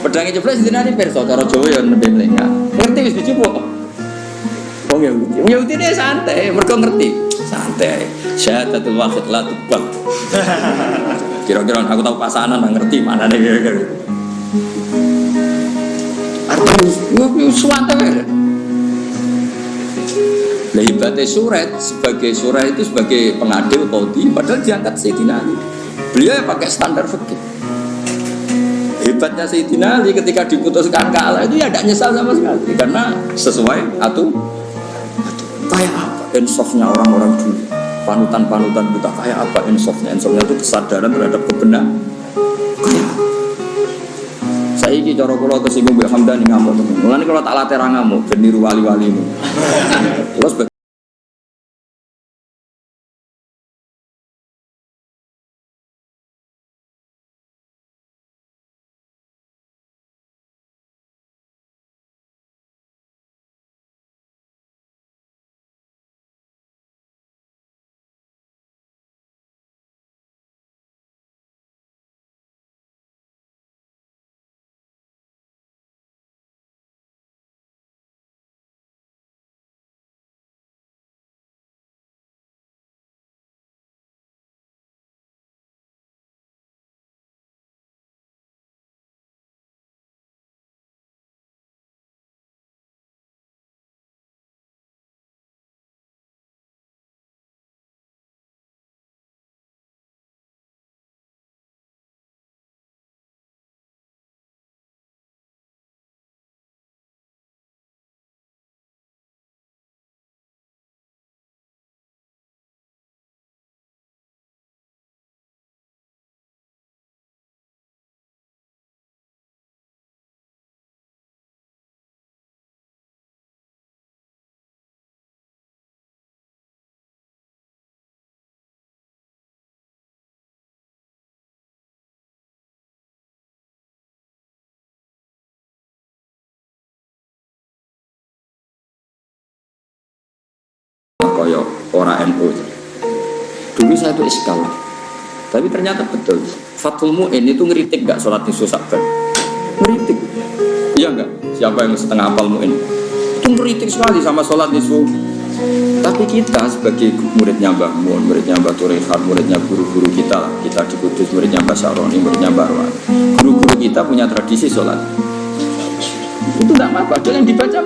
Pedangnya ceblok Sayyidina Ali perso cara Jawa ya nembe mlengak. Ngerti wis dicuplok. Wong Yahudi ini santai, mereka ngerti. Santai. Syahadatul wahid la takfir. Kira-kira aku tahu pasanan ngerti mana nih kira-kira. Artinya suatu lah hebatnya surat sebagai surat itu sebagai pengadil qadhi padahal diangkat Sayyidina Ali. Beliau pakai standar fikih. Hebatnya Sayyidina Ali ketika diputuskan kalah itu ya tidak nyesal sama sekali karena sesuai atau kayak apa insafnya orang-orang dulu, panutan-panutan kita kayak apa insafnya itu kesadaran terhadap kebenaran. Saiki cara kula tersinggung Mbak Hamdani ngamuk temen. Mulane kula tak latih ra ngamuk ben niru wali-wali ini. Terus koyo ora NU. Dulu saya tuh iskal, tapi ternyata betul. Fathul Mu'in itu ngeritik gak sholat nisfu Sa'ban? Ngeritik, iya enggak? Siapa yang setengah hafal Mu'in? Itu ngeritik sekali sama sholat nisfu. Tapi kita sebagai muridnya Mbah Mun, muridnya Mbah Turehan, muridnya guru-guru kita lah, kita di Kudus, muridnya Mbah Syaroni, muridnya Mbah Arwan, guru-guru kita punya tradisi sholat. Itu tidak apa-apa, ada yang dibaca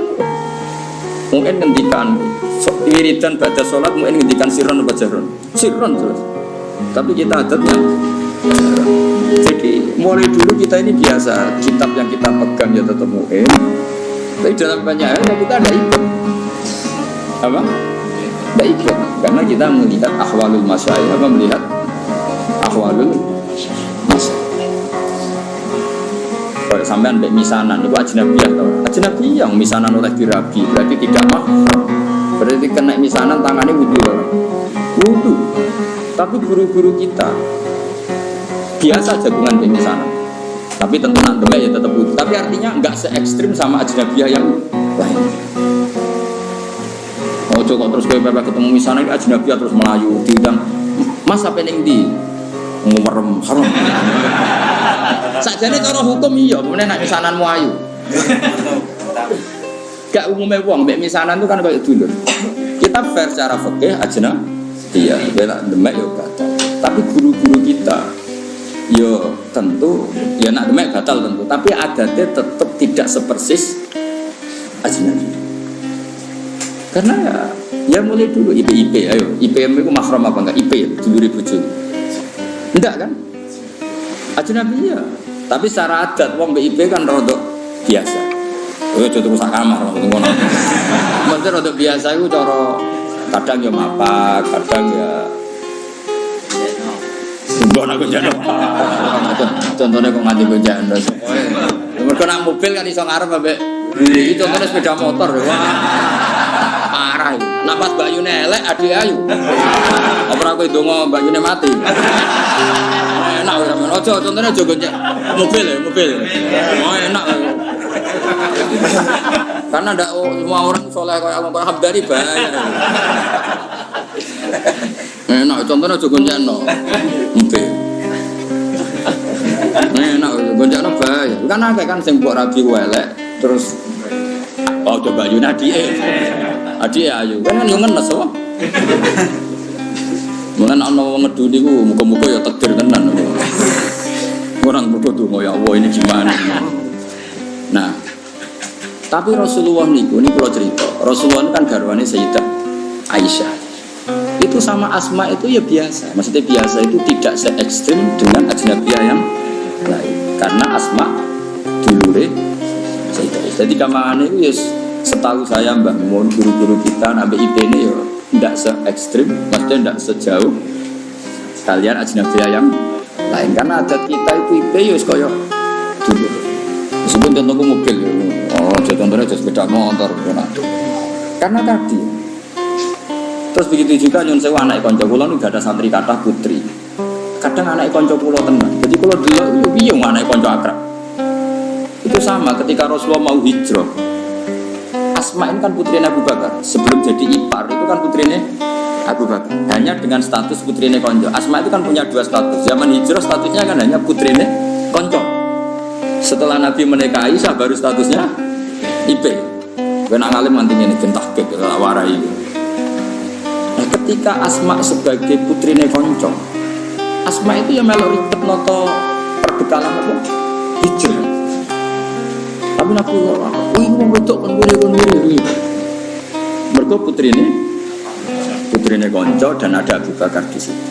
Mu'in ngendikan wiridan baca sholat, Mu'in ngendikan sirron atau jahron? Sirron jelas. Tapi kita adatnya jadi mulai dulu kita ini biasa, kitab yang kita pegang ya tetap Mu'in. Tapi dalam banyak hal kita ada ikut. Apa? Tidak ikut, karena kita melihat ahwalul masyayikh, apa melihat ahwalul masyayikh. Kalau sampean mbek misanan itu ajnabiyah tau. Ajnabiyah yang misanan oleh dirabi, berarti tidak mahram. Berarti kena misanan tangannya wudu orang. Wudu. Tapi guru-guru kita biasa jagungan mbek misanan. Tapi tentu nanti ya tetap wudu. Tapi artinya enggak se ekstrim sama ajnabiyah yang lain. Ojo kok terus kowe ketemu misanan ajnabiyah terus melayu diundang. Mas apa ning ndi? Ngumerem haram. Sakjane cara hukum iya, kemudian nek misananmu ayu. Gak umumnya wong mbek misanan itu kan kayak dulur. Kita fair secara fikih ajnabiyah, bela demek yo batal. Tapi guru-guru kita yo tentu ya nak demek batal tentu, tapi adatnya tetap tidak sepersis ajnabiyah. Karena ya mulai dulu IP ayo IPM itu mahram apa enggak IP ya dulure bojo. Enggak kan? Ajnabiyah. Tapi secara adat wong BIP kan rodok biasa. Oh contoh sak kamar ngono. Mesti rodok biasa iku cara kadang ya mapak, kadang ya mbok nak gonjano. Contohnya kok nganti gonjano. Mergo nak mobil kan iso ngarep ambek iki contohnya sepeda motor wah. Parah itu. Nak pas Mbak Yune elek adik ayu. Apa kowe ndonga Mbak Yune mati. Enak ora men. Aja contohnya aja gonjek mobil. Oh enak. Karena ndak semua orang soleh kayak Abang Habdari bahaya. Enak contohnya aja gonjekno mobil. Enak gonjekno bahaya. Kan akeh kan sing mbok rabi elek terus coba Yune adik ayu kan yo ngenes wae. Mulane ana wong ngeduni ku muga-muga ya takdir tenan. Orang berdoa mau ya Allah ini gimana? Nah, tapi Rasulullah niku ini kalau cerita, Rasulullah kan garwane Sayyidah Aisyah. Itu sama Asma itu ya biasa. Maksudnya biasa itu tidak se ekstrim dengan ajnabiyah yang lain. Karena Asma dulure Sayyidah Aisyah. Jadi kamane itu ya setahu saya Mbak Mun, guru-guru kita sampai IP ini ya tidak se ekstrim, maksudnya tidak sejauh kalian ajnabiyah yang lain. Karena adat kita itu IP ya kaya dulu. Meskipun contohku mobil, contohnya sepeda motor, karena tadi. Terus begitu juga nyun sewu anak konco kula nu gak ada santri kathah putri. Kadang anak konco kula tenan. Jadi kula dulu piye anak konco akrab. Itu sama ketika Rasulullah mau hijrah. Asma ini kan putrinya Abu Bakar. Sebelum jadi ipar itu kan putrinya Abu Bakar. Hanya dengan status putrinya konco. Asma itu kan punya dua status. Zaman hijrah statusnya kan hanya putrinya konco. Setelah Nabi menikahi Aisyah baru statusnya IP. Kena ngalim nanti ini bentah ke warai. Nah, ketika Asma sebagai putrinya konco, Asma itu yang melok ribet noto perbekalan apa? Hijrah. Tapi Nabi Allah, ini mau betul konwiri. Mereka putrinya konco dan ada Abu Bakar di situ.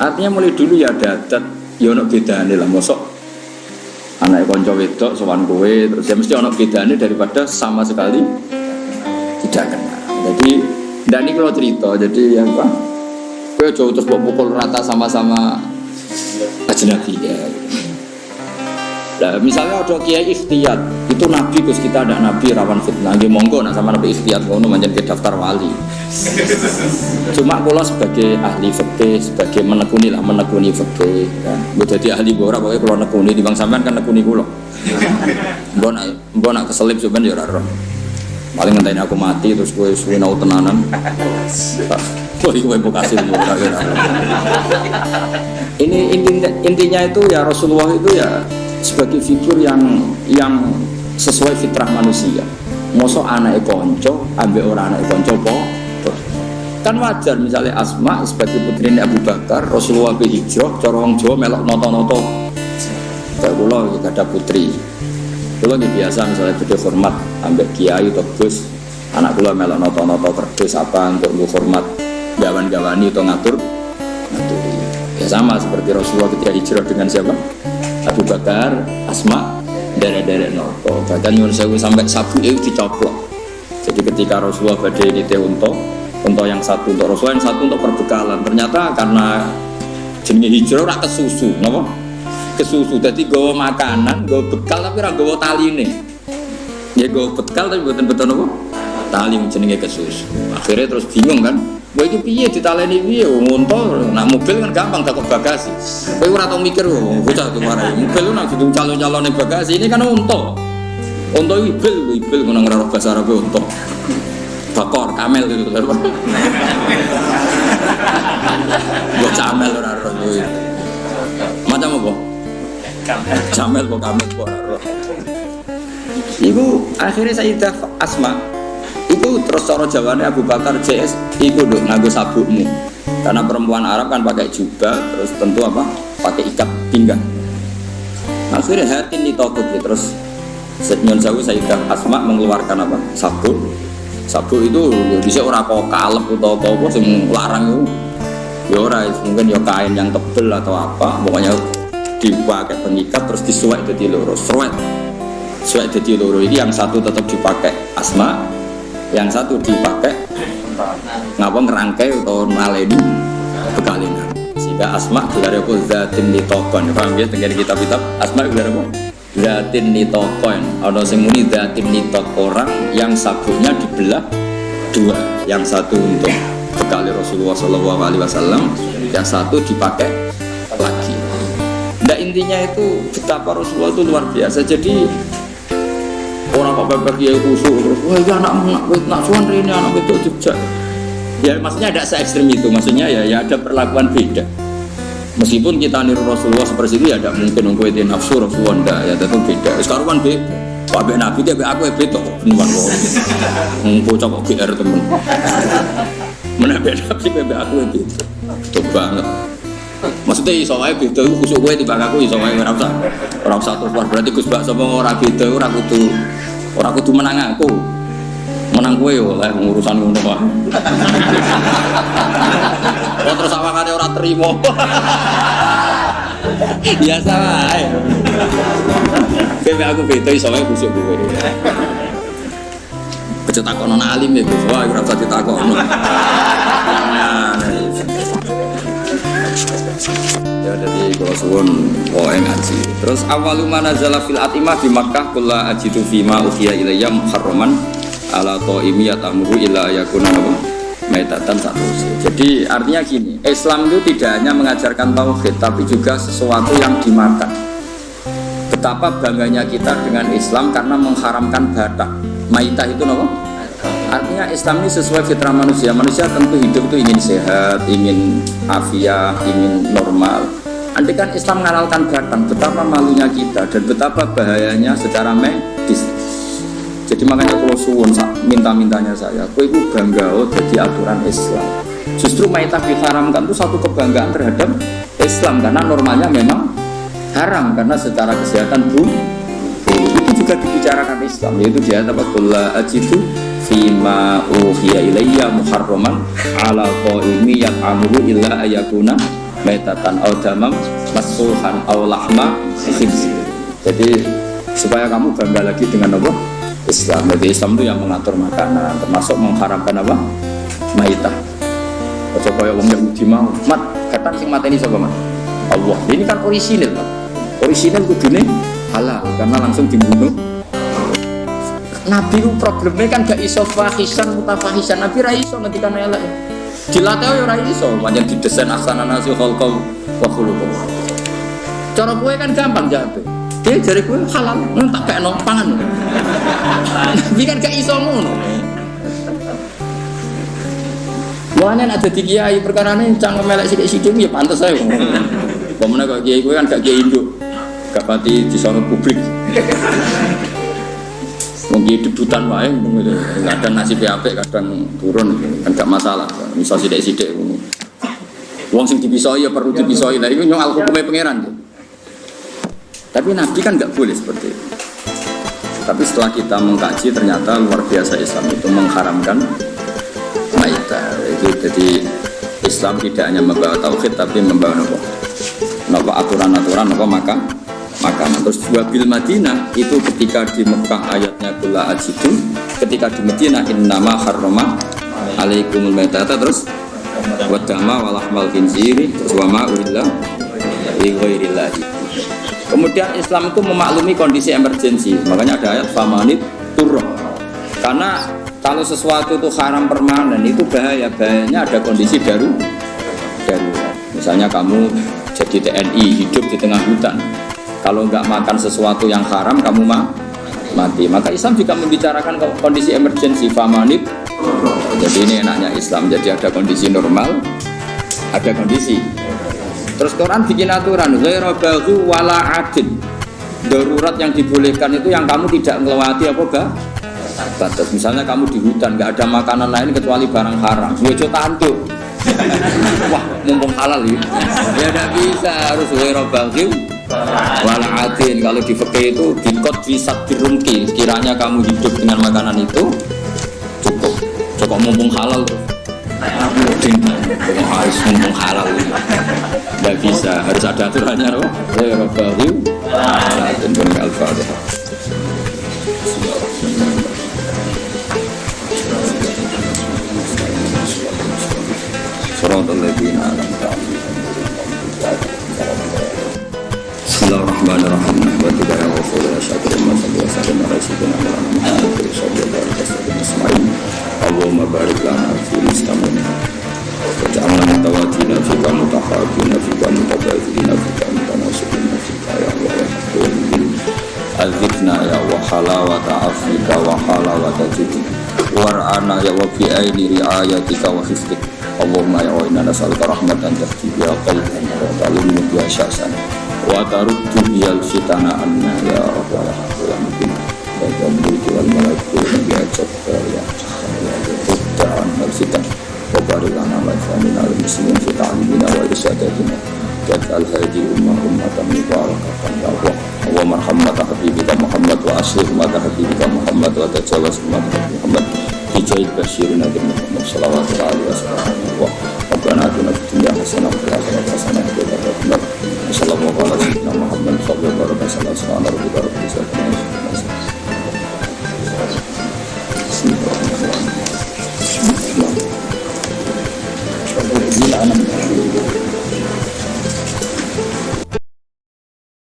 Artinya mulai dulu ya ada adat, ya ono bedane lah, mosok anak konco wedok sowan kowe, terus ya mesti ono bedane daripada sama sekali tidak kenal. Jadi, dan ini kalau cerita, jadi yang apa? Kowe jauh terus pukul rata sama-sama ajnabiyah. Nah, misalnya ada kiai ikhtiyat, itu nabi terus kita ada nabi rawan fitnah. Nggih monggo nak sama nabi ikhtiyat ngono manjen ke daftar wali. Cuma kula sebagai ahli fikih, sebagai menekuni fikih, kan. Mbok dadi ahli ora pokoke kula nekuni timbang sampean kan nekuni kula. Mbok nak keselip sampean ya ora roh. Paling ngenteni aku mati terus kowe suwe nau tenanan. Kowe bekasi Ini intinya itu ya Rasulullah itu ya sebagai figur yang sesuai fitrah manusia. Mosok anake kanca ambek ora anake kanca po. Kan wajar misalnya Asma sebagai putri Abu Bakar, Rasulullah ke hijrah, cara wong Jawa melok noto-noto. Kayak kula iki ada putri. Kula biasa misalnya beda hormat ambek kiai atau Gus, anak kula melok noto-noto kerdus apa untuk hormat gawan-gawani atau ngatur. Ya sama seperti Rasulullah ketika hijrah dengan siapa? Abu Bakar, Asma, derek-derek noto. Bahkan nyuwun sewu sampai sabu itu dicoplok. Jadi ketika Rasulullah badhe nite untuk yang satu untuk Rasulullah, yang satu untuk perbekalan. Ternyata karena jenenge hijrah ora kesusu, napa? Kesusu. Dadi gawa makanan, gawa bekal tapi ora gawa taline. Ya gawa bekal tapi mboten napa? Tali jenenge kesusu. Akhirnya terus bingung kan? Kowe iki piye ditaleni piye? Ngontor, nak mobil kan gampang takok bagasi. Kowe ora tau mikir bocah itu marai. Mobil lu nak dudung calon-calone bagasi ini kan unta. Unta ibil ngono ora bahasa Arab unta. Bakor, kamel itu kan. Buat camel ora roh. Macam apa? Camel kok kamel kok ora roh. Iku akhirnya Sayyidah Asma iku terus cara jawane Abu Bakar JS iku nduk nganggo sabukmu. Karena perempuan Arab kan pakai jubah terus tentu apa? Pakai ikat pinggang. Akhirnya hatin ditokut terus Nyon Sewu Sayyidah Asma mengeluarkan apa? Sabuk. Sabuk itu bisa ora kok kalep atau apa sing larang itu. Ya ora, mungkin ya kain yang tebel atau apa, pokoknya dipakai pengikat terus disuwek dadi loro. Suwek dadi loro ini yang satu tetap dipakai Asma, yang satu dipakai ngapa ngerangkai atau naleni bekalinan. Sehingga Asma gelar apa zatin litokon. Paham ya dengan kitab-kitab Asma gelar apa? Zatin nitokon, ada sing muni zatin nitok orang yang sabuknya dibelah dua, yang satu untuk bekali Rasulullah SAW, yang satu dipakai lagi. Nah intinya itu betapa Rasulullah itu luar biasa. Jadi orang apa kiai khusyuk terus, wah ya anak suan ini anak itu Jogja. Ya maksudnya ada se-ekstrim itu, maksudnya ya ada perlakuan beda. Meskipun kita niru Rasulullah seperti itu ya tidak mungkin untuk itu nafsu Rasulullah ndak ya tentu beda. Sekarang kan beda. Pak Nabi dia aku beda kok benar kok. Bocah kok GR temen. Menabe Nabi beda aku beda. Betul banget. Maksudnya iso wae beda iku khusuk kowe timbang aku iso wae ora usah terus berarti Gus Bak sapa ora beda ora kudu menang aku. Menang kowe yo oleh urusan ngono wae. Oh terus awakane ora trimo. Biasa wae. Bebe aku beda iso wae khusuk kowe. Aja takono alim ya Gus. Wah ora usah ditakono. Ya jadi kalau suwun wae ngaji. Terus awalu manazala fil atimah di Makkah kula ajidu fima uhiya ilayya muharraman ala ta'imi yatamuru ila yakuna maitatan satu. Jadi artinya gini, Islam itu tidak hanya mengajarkan tauhid tapi juga sesuatu yang dimakan. Betapa bangganya kita dengan Islam karena mengharamkan batak. Maitah itu apa? Artinya Islam ini sesuai fitrah manusia. Manusia tentu hidup itu ingin sehat, ingin afiah, ingin normal. Andai kan Islam mengenalkan batang, betapa malunya kita dan betapa bahayanya secara medis. Jadi makanya kalau suwun minta-mintanya saya, kowe iku bangga jadi aturan Islam. Justru maitah diharamkan itu satu kebanggaan terhadap Islam karena normalnya memang haram karena secara kesehatan itu juga dibicarakan Islam, yaitu dia tabaqullah ajidu fima uhiya ilayya muharraman ala qaimi yat'amuru illa ayakuna maitatan aw damam masfuhan aw lahma khinzir. Jadi supaya kamu bangga lagi dengan apa? Islam. Jadi Islam itu yang mengatur makanan, termasuk mengharamkan apa? Maitah. Aja kaya wong Yahudi mau. Mat, katan sing mateni sapa, Mat? Allah. Ini kan orisinil, Mat. Orisinil kudune halal karena langsung dibunuh. Nabi itu problemnya kan gak iso fahisan mutafahisan. Nabi ra iso ngendikan elek. Dilatih ora iso, pancen didesain aksana nasi khalqa wa khuluq. Cara kowe kan gampang jawab. Dia jare kowe halal, tak kekno pangan. Nabi kan gak iso ngono. Wanya ada di kiai perkara ini cangkem melek sidik-sidik ya pantas saya. Pemene kok kiai kowe kan gak kiai induk. Gak pati disorot publik. Wong kiai debutan wae ngono. Kadang nasib apik, kadang turun kan gak masalah. Misal sidik-sidik ngono. Wong sing dipisoi ya perlu dipisoi. Lah iku nyong hukume pangeran. Tapi Nabi kan gak boleh seperti itu. Tapi setelah kita mengkaji ternyata luar biasa Islam itu mengharamkan maita. Jadi Islam tidak hanya membawa tauhid tapi membawa aturan-aturan maka terus bil Madinah itu ketika di Mekah ayatnya kula ajidu, ketika di Madinah innama harrama alaikumul maitata terus wadama walahmal khinziri terus wama uhilla li ghairillahi. Kemudian Islam itu memaklumi kondisi emergensi, makanya ada ayat famanit turroh. Karena kalau sesuatu itu haram permanen itu bahayanya ada kondisi darurat. Misalnya kamu jadi TNI hidup di tengah hutan, kalau nggak makan sesuatu yang haram kamu mati. Maka Islam juga membicarakan kondisi emergensi famanit. Jadi ini enaknya Islam. Jadi ada kondisi normal, ada kondisi. Terus Quran bikin aturan ghairu baghi wala adin. Darurat yang dibolehkan itu yang kamu tidak melewati batas. Misalnya kamu di hutan nggak ada makanan lain kecuali barang haram. Bojo tanduk. Wah, mumpung halal ya. Ya tidak bisa, harus ghairu baghi wala adin. Kalau di fikih itu dikot bisa dirungki. Sekiranya kamu hidup dengan makanan itu cukup mumpung halal tuh. Harus mumpung halal. Tidak bisa, harus ada aturannya loh. Ghairu dan bunyi al-Fatihah. Shiratal ladzina an'amta 'alaihim. Bismillahirrahmanirrahim. Wa tila ya ghafur ya syakur wa sallallahu alaihi wasallam. Allahumma barik lana fi mustamina. Waj'alna mutawaddina fika mutahabina fika mutabadzilina fika mutanasibina fika ya Allah ya Rabbi. Azidna ya wa halawata afika wa halawata judi war'ana ya wa fi aini riayatika wa hifdik. Allahumma ya wa inna nas'aluka rahmatan tahdi biha qalban wa ta'limu biha sya'san wa taruddu biha al-fitana anna ya rabbal alamin. Wa tambuki wal malaikatu biha jabbar ya ta'an al-fitan wa barik lana wa famina al-muslimin fi ta'limina wa isyadatina waj'al hadhihi ummatan mubarakatan ya Allah. Wa marhamata habibika Muhammad wa aslih mata habibika Muhammad wa tajawaz mata Muhammad bijahil basyirin nabi Muhammad sallallahu alaihi wasallam. Rabbana atina fid dunya hasanah wa fil akhirati hasanah wa qina adzaban nar. Sallallahu alaihi wa sallam Muhammad sallallahu alaihi wasallam subhana rabbika rabbil izzati amma yasifun. Bismillahirrahmanirrahim.